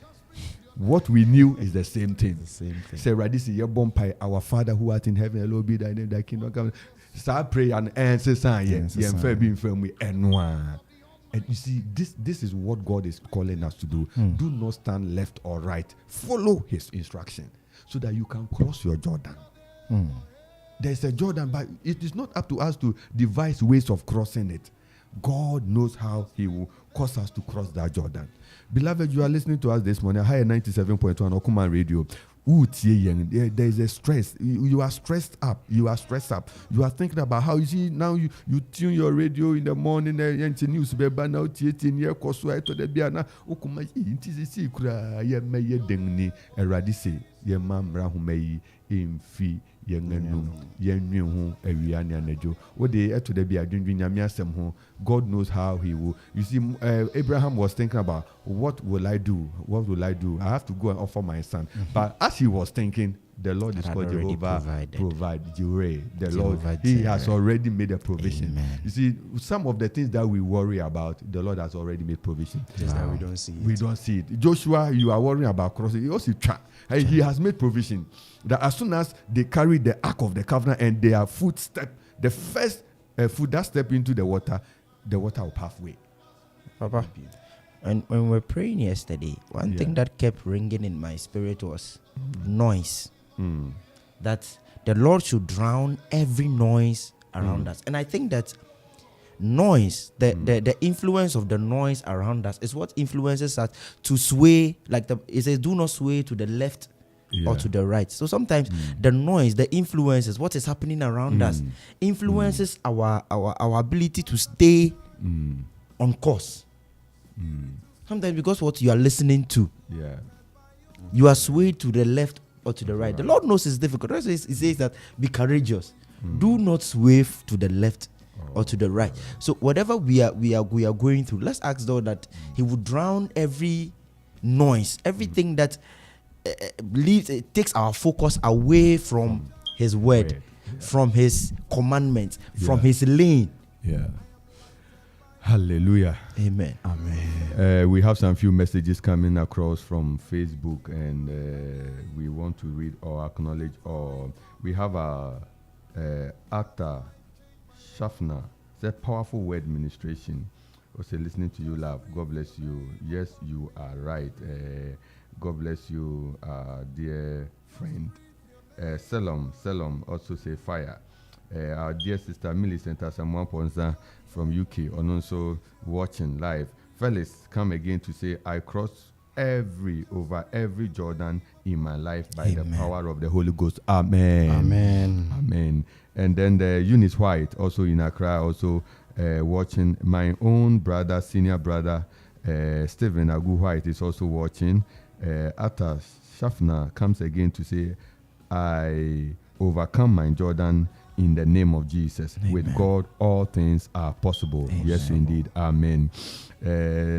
What we knew is the same thing. Say, Radisi, your bompire, our Father who art in heaven, hallowed be thy name, thy kingdom come. Start pray and answer sign. And you see, this is what God is calling us to do. Do not stand left or right. Follow His instruction so that you can cross your Jordan. There's a Jordan, but it is not up to us to devise ways of crossing it. God knows how He will cause us to cross that Jordan. Beloved, you are listening to us this morning. Higher 97.1 Okuman Radio. There is a stress. You are stressed up. You are thinking about how you see now you tune your radio in the morning and news now year koso to the biana okuma intisi kura ye meye dengni eradise ye mamra humei imfi yenenum yenwe ho awiane anajo wo de eto the bia dwundwun nyame asem ho. God knows how He will. You see, Abraham was thinking about what will I do? I have to go and offer my son. But as he was thinking, the Lord is called Jehovah provide Jireh. The Lord, He has already made a provision. Amen. You see, some of the things that we worry about, the Lord has already made provision. Just that we don't see it. We don't see it. Joshua, you are worrying about crossing. He also He has made provision that as soon as they carry the Ark of the Covenant and their foot step, the first foot that step into the water will pathway. Papa, and when we were praying yesterday, one thing that kept ringing in my spirit was noise. That the Lord should drown every noise around us. And I think that noise, the influence of the noise around us is what influences us to sway, it says, do not sway to the left or to the right. So sometimes the noise, the influences, what is happening around us influences our ability to stay on course. Sometimes because what you are listening to, you are swayed to the left or to the right. The Lord knows it's difficult. That's why He says that be courageous. Do not sway to the left or to the right. So whatever we are going through, let's ask God that He would drown every noise, everything that takes our focus away from His word, from His commandments, from His lane. Hallelujah. Amen. We have some few messages coming across from Facebook, and we want to read or acknowledge. Or we have a actor, Shafna. It's a powerful word ministration. Also listening to you, love. God bless you. Yes, you are right. God bless you, dear friend. Selam also say fire. Our dear sister Millicent Asamoah Ponza from UK, and also watching live. Felix come again to say, I cross over every Jordan in my life by the power of the Holy Ghost. Amen. And then the Eunice White, also in Accra, also watching. My own brother, senior brother, Stephen Agu White is also watching. Atta Shafna comes again to say, I overcome my Jordan in the name of Jesus. Amen. With God, all things are possible. Amen. Yes, indeed. Amen.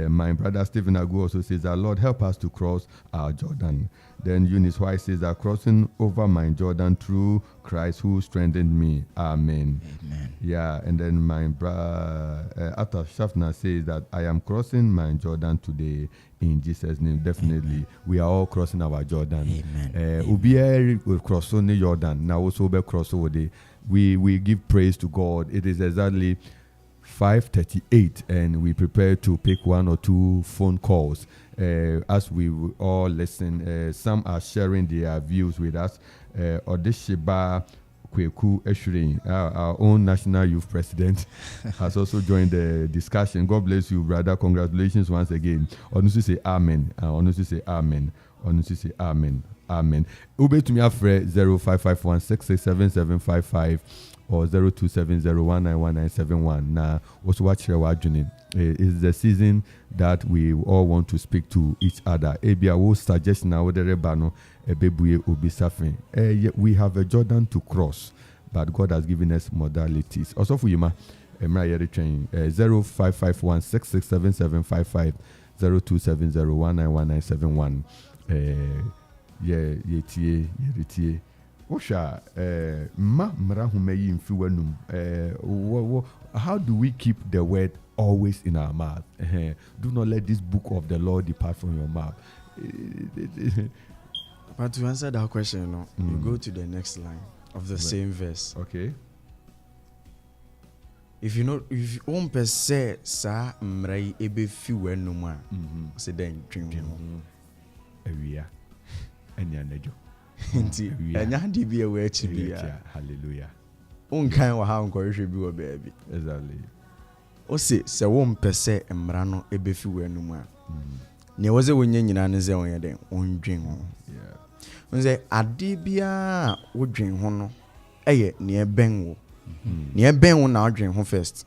My brother Stephen Agu also says that, Lord, help us to cross our Jordan. Then Eunice White says that, crossing over my Jordan through Christ who strengthened me. Amen. Amen. Yeah, and then my brother Atta Shafna says that I am crossing my Jordan today in Jesus' name. Definitely. Amen. We are all crossing our Jordan. Amen. Ubier will cross on the Jordan. Now also be cross over the. We give praise to God. It is exactly 5:38, and we prepare to pick one or two phone calls as we all listen. Some are sharing their views with us. Odeshiba Kweku Eshurin, our own national youth president, has also joined the discussion. God bless you, brother. Congratulations once again. Onusi say amen. Onusi say amen. Onusi say amen. Amen. Ube to me afre 0551667755 or 0270191971. Now, what's what you're watching? It's the season that we all want to speak to each other. Ebia will suggest now the rebano ebebuye obi suffering. We have a Jordan to cross, but God has given us modalities. Also for you, 0551667755 0270191971. Yetie. Osha, ma mrahumeyi mfiwanum. How do we keep the word always in our mouth? Do not let this book of the Lord depart from your mouth. But to answer that question, you go to the next line of the same verse. Okay. If you won't say sa mrai ebe fiwe numa, say then drink. Area. Enya nejo. Nti enya di bi ewe echi bi ya. Hallelujah. Unkan wa ha nkohwe bi wo baby. Exactly. O se won pese mmra no ebe fiwe numa. Ne woze wonye nyina ne ze wonye den ondwen ho. Yeah. Nze ade bia wodwen ho no eye ne eben wo. Ne eben wo na adwen ho first.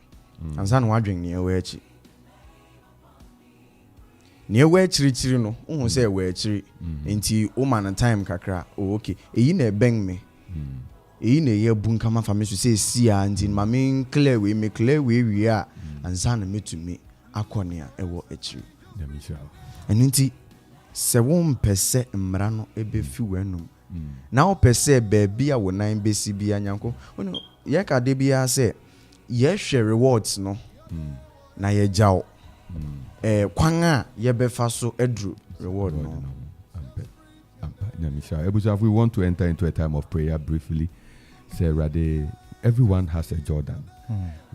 Ansa na wadwen ne ewe echi. Ne ewe chiri no hu se ewe chiri. Nti o man time kakra. Oh okay. Eyi na eben me. Eyi na ye bunka ma fa me so se sia nti ma me clear we wi a ansa na metumi akone a ewo echiri. Enu nti se won pese mmra no ebe fi wanum. Na o pese baabi a wonan besi bia nyanko. Ono ye ka de bia se ye hwe rewards no. Na ye jaw. Kwan a ye befa so edru reward no. If we want to enter into a time of prayer briefly, say Rade, everyone has a Jordan.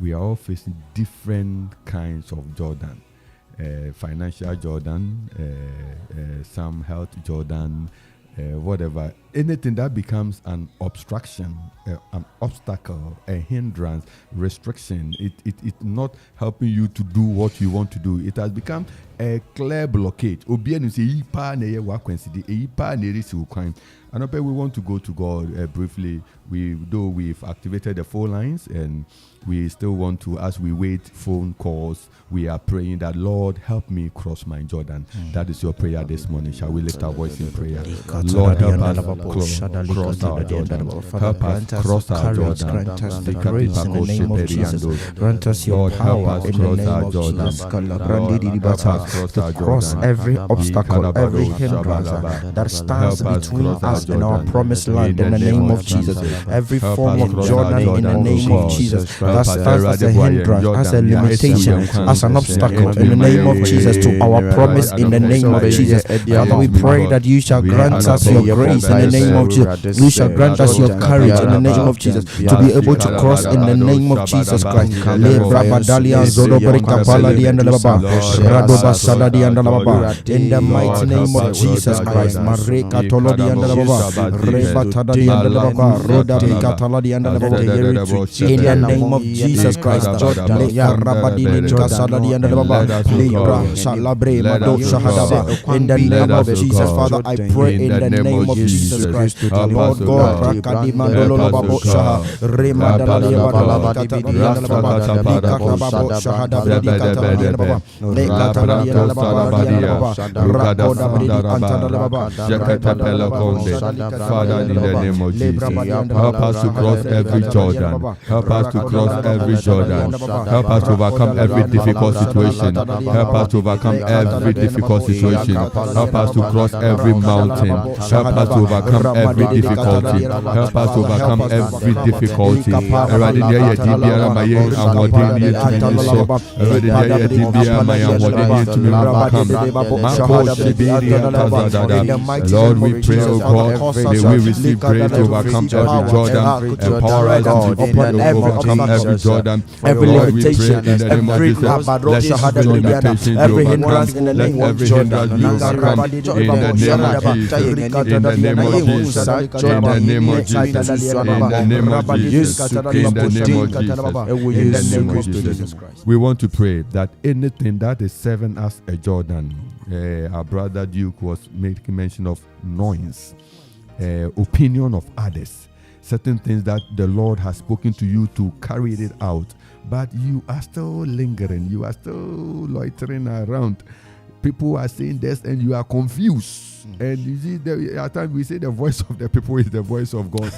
We are all facing different kinds of Jordan. Financial Jordan, some health Jordan, whatever. Anything that becomes an obstruction, an obstacle, a hindrance, restriction, it not helping you to do what you want to do. It has become a clear blockade. And we want to go to God briefly. Though we've activated the phone lines and we still want to, as we wait phone calls, we are praying that, Lord, help me cross my Jordan. That is your prayer this morning. Shall we lift our voice in prayer? Lord, help us cross our Jordan. Help us cross our Jordan. Grace in the name of Jesus. Grant us your power in the name of Jesus. To cross every obstacle, every hindrance that stands between us and our promised land in the name of Jesus. Every form of Jordan in the name of Jesus that stands as a hindrance, as a limitation, as an obstacle in the name of Jesus to our promise in the name of Jesus. Father, we pray that you shall grant us your grace in the name of Jesus. You shall grant us your courage in the name of Jesus to be able to cross in the name of Jesus Christ. In the mighty name of Jesus Christ. In the name of Jesus Christ. In the name of Jesus, Father, I pray in the name of Jesus Christ. Lord God, Father, in the name of Jesus, help us to cross every Jordan. Help us to cross every Jordan. Help us to overcome every difficult situation. Help us to overcome every difficult situation. Help us to cross every mountain. Help us to overcome every difficulty. Help us to overcome every difficulty. Lord, we pray, oh God, may we receive grace to overcome every Jordan. Empower us to overcome every Jordan. Every limitation, every limitation, every hindrance in the name of Jesus. In the name of Jesus. In the name of Jesus. In the name of Jesus. In the name of Jesus. We want to pray that anything that is serving us a Jordan, our brother Duke was making mention of noise. opinion of others, certain things that the Lord has spoken to you to carry it out, but you are still lingering, you are still loitering around. People are saying this and you are confused. And you see, at times we say the voice of the people is the voice of God.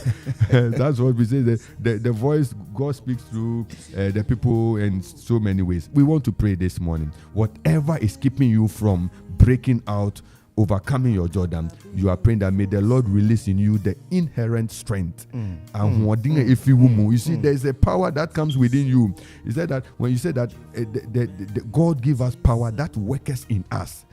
That's what we say. The voice God speaks through the people in so many ways. We want to pray this morning. Whatever is keeping you from breaking out, overcoming your Jordan, you are praying that may the Lord release in you the inherent strength. You see, there's a power that comes within you. He said that when you say that the God give us power that works in us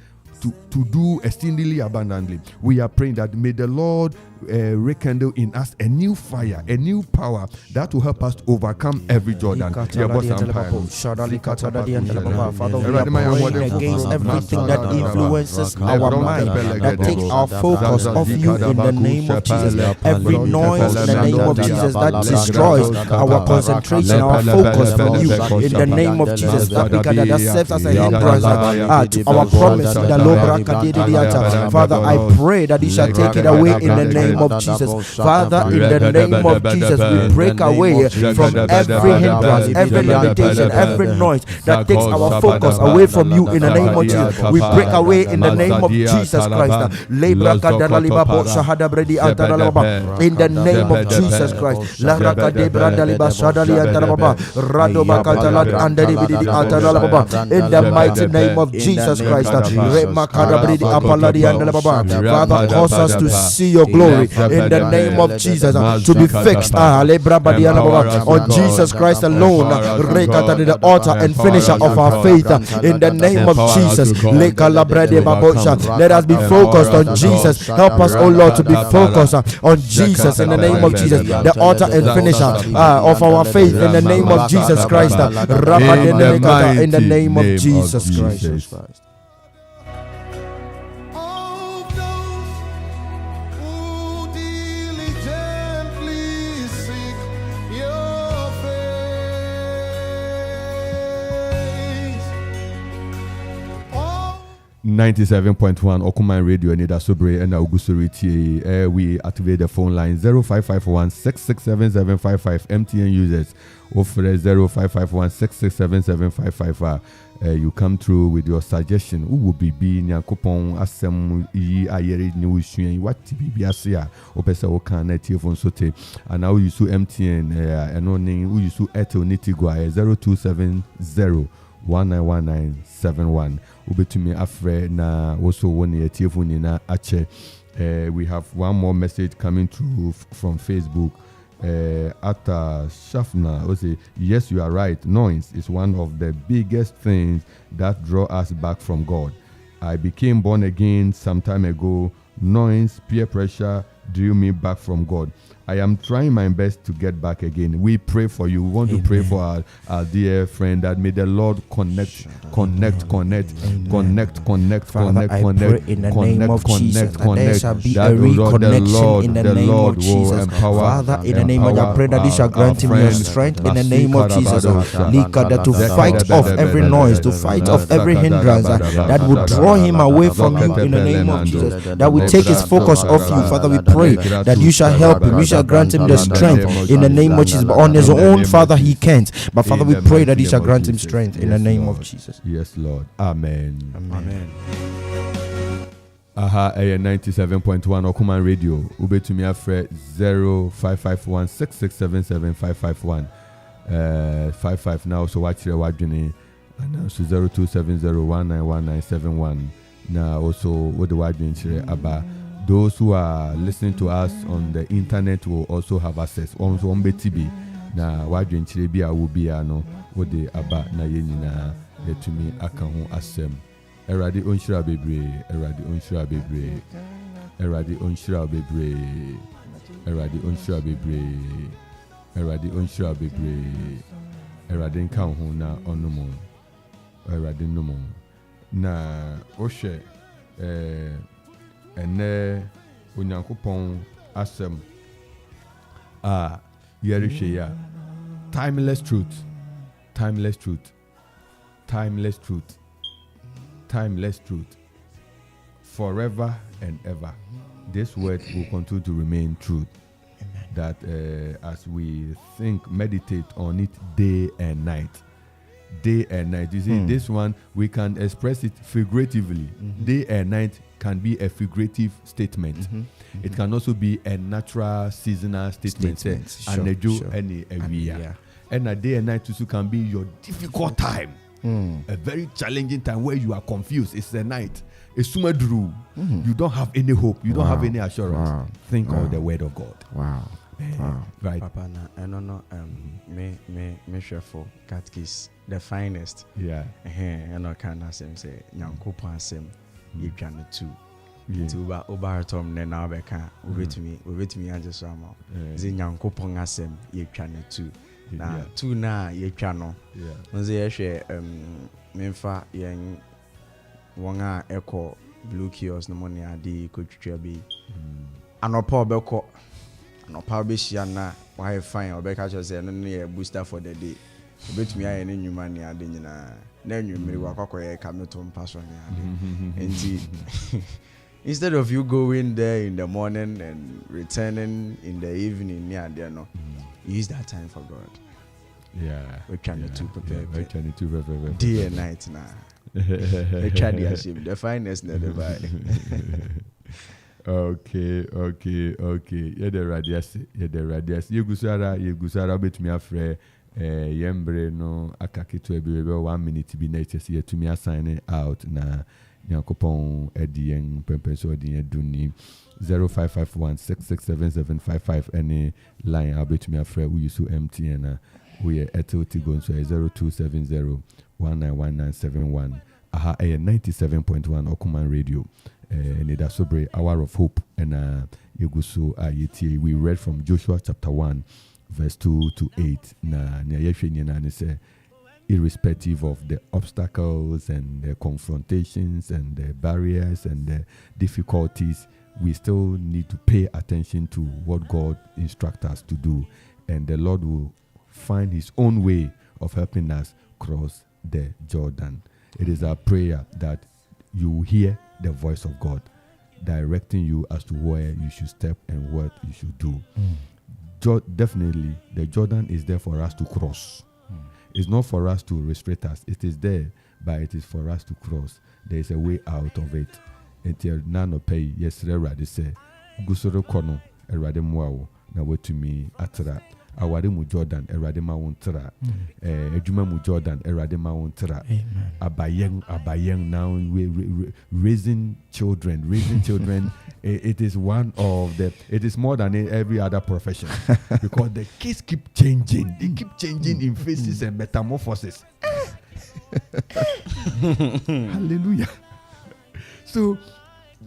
to do exceedingly abundantly, we are praying that may the Lord rekindle in us a new fire, a new power that will help us to overcome every Jordan. Father, we are praying against everything that influences our mind, that takes our focus off you in the name of Jesus. Every noise in the name of Jesus that destroys our concentration, our focus from you in the name of Jesus. That serves as a hindrance to our promise. Father, I pray that you shall take it away in the name of Jesus. Father, in the name of Jesus, we break away from every hindrance, every limitation, every noise that takes our focus away from you in the name of Jesus. We break away in the name of Jesus Christ. In the name of Jesus Christ. In the mighty name of Jesus Christ. Father, cause us to see your glory in the name of Jesus, to be fixed on Jesus Christ alone, the author and finisher of our faith, in the name of Jesus. Let us be focused on Jesus. Help us, oh Lord, to be focused on Jesus in the name of Jesus, the author and finisher of our faith, in the name of Jesus Christ. In the name of Jesus Christ. Who diligently seek your face. 97.1 Okuman Radio Anidaso Bere and Augusturiti. We activate the phone line 0551 667 MTN users. Offer 0551 667 you come through with your suggestion. Who will be Akropong asem yi ayere ni usuen what be asia opesa o kan na telephone sote and now you su MTN eno ni who you su Airtel nitigwa 0270 191971 ubetumi afre na also one your telephone na ache. We have one more message coming through from Facebook. Atta Shafna say, yes, you are right. Noise is one of the biggest things that draw us back from God. I became born again some time ago. Noise, peer pressure drew me back from God. I am trying my best to get back again. We pray for you. We want to pray for our dear friend that may the Lord connect. Father, I pray in the name of Jesus that there shall be a reconnection in the name of Jesus. Father, in the name of I pray that you shall grant him your strength in the name of Jesus. To fight off every noise, to fight off every hindrance that would draw him away from you in the name of Jesus. That would take his focus off you. Father, we pray that you shall help him. You shall grant him the strength in the name of Jesus. But on his own, Father, he can't. But Father, we pray that you shall grant him strength in the name of Jesus. Yes, Lord. Amen. Amen. Aha, 97.1 Okuman Radio. Ubetumi afre 0551 6677551. 55 now, so watch your wadjini. And also 0270191971. Now also what the wadjini aba. Those who are listening to us on the internet will also have access. Also on BTB. Na wadjini chire will be ano. What the aba na yenina letumi akahu asem. Eradi onshira bebre, eradi onshira bebre, eradi onshira bebre, eradi onshira bebre, eradi onshira bebre, eradi nkanhu na onomo, eradi nomo. Na oshe ene Onyankopon asem yerishe ya timeless truth, timeless truth, timeless truth. Timeless truth, forever and ever. this word will continue to remain truth. That as we think, meditate on it day and night. Day and night. You see, this one, we can express it figuratively. Day and night can be a figurative statement. It can also be a natural seasonal statement. And a day and night also can be your difficult time. A very challenging time where you are confused. It's a night. It's sumadru. You don't have any hope. You don't have any assurance. Think of the word of God. Right. Papa, I don't know. Me sure for catechist the finest. Yeah. And I can ask him say, "Nyanko pasem, you can too." To over Tom, then now I can wait me. I just ram out. The Nyanko pongasem, you can too. Now two na you can no. Yeah. Say share MAMFE yang wanga echo blue kiosk no money adi coach be. Anopa beko. No power na why fine or back just say no booster for the day. Bet me I any new money adding na you may walk come to pass on and instead of you going there in the morning and returning in the evening near there no use that time for God. Yeah. We can to prepare. We can to prepare day and night now. We try the finest never buy. Okay. Yeah, the radius. You gusara bet me afre. Yembre no akaki to be 1 minute to be next year to me assign out na Akropong Edien Pempenso Edien Duni 0551667755 any line I'll bet me afre we use to MTN we are at Tigon so 0270191971 aha 97.1 Okuman Radio. Anidaso Bere, Hour of Hope, and Yegusu Ayeti. We read from Joshua chapter 1, verse 2 to 8. Irrespective of the obstacles and the confrontations and the barriers and the difficulties, we still need to pay attention to what God instructs us to do, and the Lord will find His own way of helping us cross the Jordan. It is our prayer that you hear the voice of God directing you as to where you should step and what you should do. Definitely, the Jordan is there for us to cross. It's not for us to restrict us. It is there, but it is for us to cross. There is a way out of it. Until none pay, yes, Radi say, Gusoro Kono, a Rademwao, now what to me, Atra. Awarimu Jordan, Eradema Wontra, Ejumamu Jordan, Eradema Wontra, Abayeng now raising children. It is one of the, it is more than every other profession because the kids keep changing. They keep changing in phases and metamorphoses. Hallelujah. So,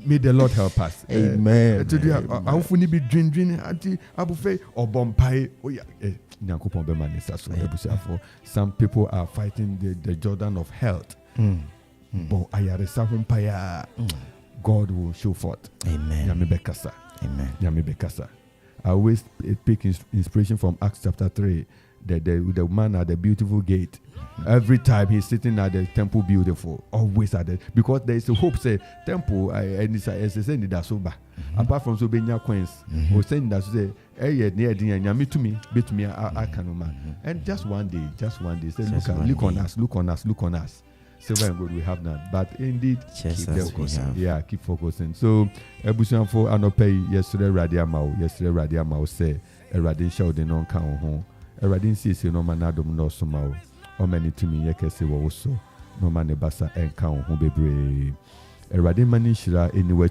may the Lord help us. Amen. Today, I will be drinking anti abufe or bompai. Oh yeah, some people are fighting the Jordan of health. God will show forth. Amen. Amen. I always pick inspiration from Acts chapter 3. The man at the beautiful gate. Every time he's sitting at the temple beautiful, always at the, because there is a hope say temple and it's Anidaso Bere. Apart from so benya coins, we saying that say near the nyami to me, bit me I can man. And just one day, say look on us. Silver and gold we have none, but indeed keep focusing. Yeah, keep focusing. So Ebusian for Anope yesterday Radia Mao say a radin show the non count home. A radin sees no man Adam no somehow. Or many to me yakese also. No man basa and count home bebre. A radin manishra anyway.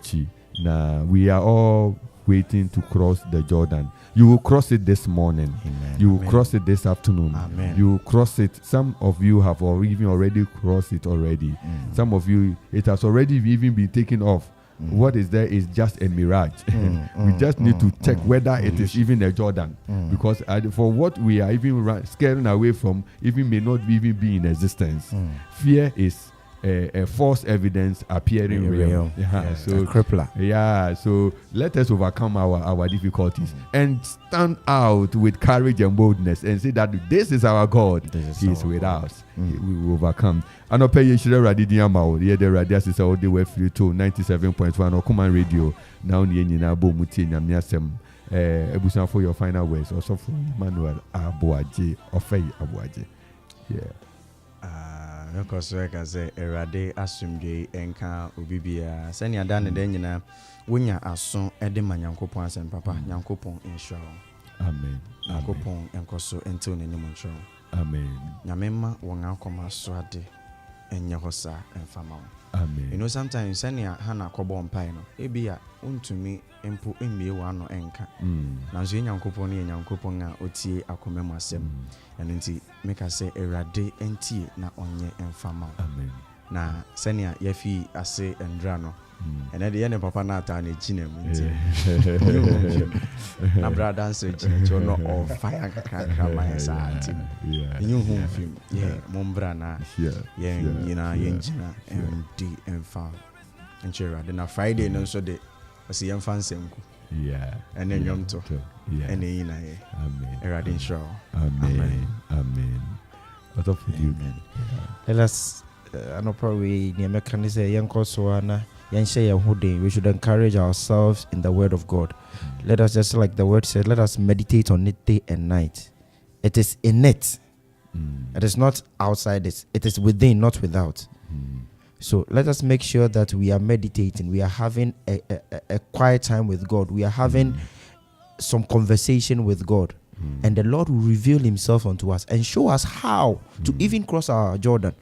Now we are all waiting to cross the Jordan. You will cross it this morning. Amen. You will cross it this afternoon. Amen. You will cross it. Some of you have already crossed it already. Some of you, it has already even been taken off. What is there is just a mirage. We just need to check whether it is even a Jordan. Because for what we are even scaring away from, even may not even be in existence. Fear is a false evidence appearing real. So crippler. Yeah, so let us overcome our difficulties and stand out with courage and boldness and say that this is our God. He is with us. We will overcome. And I'll pay you Radidiamao, the other radias all the way through to 97.1 or Command Radio. Now, Nina Bomutin and Miasem. Ebusan for your final words, also for Manuel Abuaje or Faye Abuaje. Yeah. Because I can say Erade Asumje Enka Ubibia Senya Dan Denina Winya Ason Edema Yankopon and Papa Yankopon insure. Amen. Yankopon Enkoso Entone Nimoncho. Amen. Yamema Wangakoma Swade and Yahosa and Fama. Amen. You know, sometimes Senya Hana Cobon Pino, Ebia Untumi Empu Emi Wano Enka. Nanzi Yankoponi and Yankoponga Oti Akomema Sem. And inti make us say Erade Enti na onye and Fama. Amen. Na Senya Yefi Ase and Drano. And at the end of Papa Nata and Chinem. Na brother answer Jono or fire Kakramaya Santi. You home film. Yeah, Mombrana. Yeah, Yenjina and D and Farm. And Chera. Then a Friday no so de was the fan Semku. Yeah. And then Yom to. Yeah. And then Amen. Eradin Shaw. Amen. Amen. What of you? Let us no probably near mechanism young Kosoana. We should encourage ourselves in the word of God. Let us, just like the word said, let us meditate on it day and night. It is in it. It is not outside it. It is within, not without. So let us make sure that we are meditating. We are having a quiet time with God. We are having some conversation with God. And the Lord will reveal himself unto us and show us how to even cross our Jordan.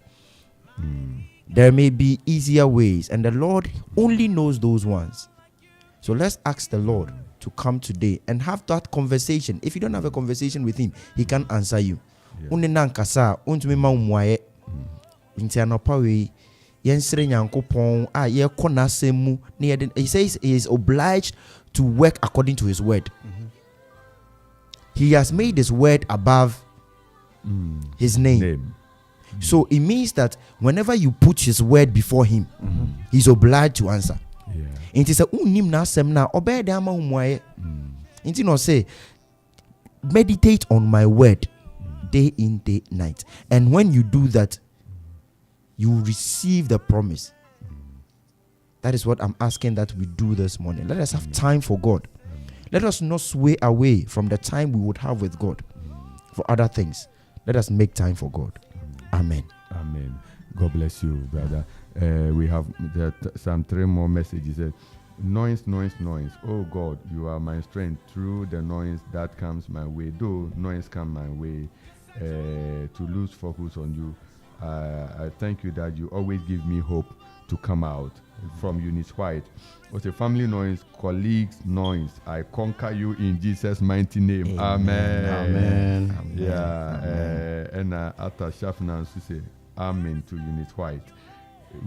There may be easier ways, and the Lord only knows those ones. So let's ask the Lord to come today and have that conversation. If you don't have a conversation with him, he can't answer you. He says he is obliged to work according to his word. He has made his word above his name. So it means that whenever you put his word before him, he's obliged to answer. It is a unim na semna obey the ama umwaye. It no say meditate on my word day in, day night. And when you do that, you will receive the promise. That is what I'm asking that we do this morning. Let us have time for God. Let us not sway away from the time we would have with God for other things. Let us make time for God. Amen. Amen. God bless you, brother. We have some 3 more messages. Noise, noise, noise. Oh God, you are my strength. Through the noise that comes my way, though noise come my way, to lose focus on you. I thank you that you always give me hope to come out. From Eunice White. What's a family noise, colleagues noise. I conquer you in Jesus' mighty name. Amen. Amen. Yeah. And after Shafnan say amen to Eunice White.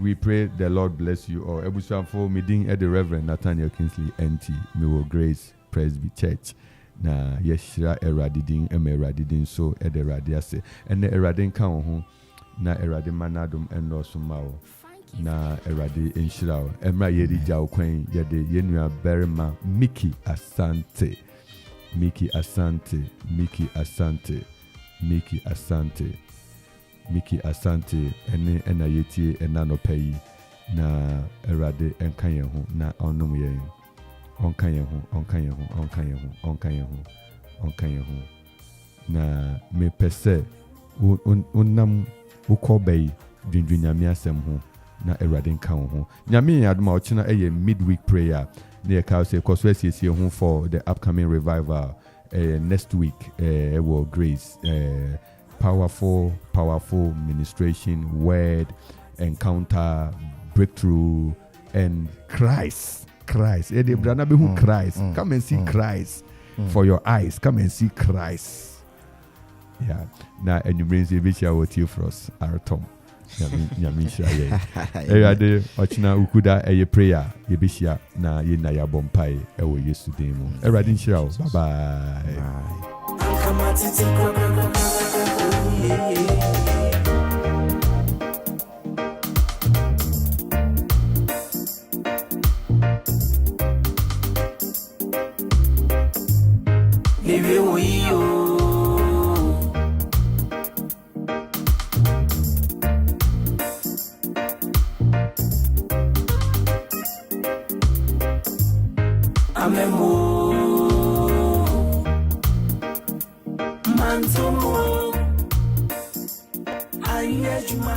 We pray the Lord bless you all. Ebusan for meeting at the Reverend Nathaniel Kingsley Entsie, Miwo Grace Presby Church. Na yeshira eradidin eradidin so at the radiase. And the eradin kan na eradin manadum endosumao. Na erade inshirao emra yedi jaw kwen yede yenua berma Mickey Asante ene ena yetie ena no pay na erade enkan ye ho na onum ye onkan ye ho na me pese unam ukobei dwindwanyame asem ho na erade nka ho nyame adoma ochina eye midweek prayer na ka say koswesi ho for the upcoming revival next week will grace powerful ministration, word, encounter, breakthrough, and Christ. Christ. Come and see Christ for your eyes. Come and see Christ. Yeah. Now, and you bring the vision with you for us, our Tom. Nyamisha ye. Erade ochina ukuda eye prayer yebishia na ye na ya bompai ewo Yesu din mu. Erade nshira. Bye bye. amemo mantomo ayejuma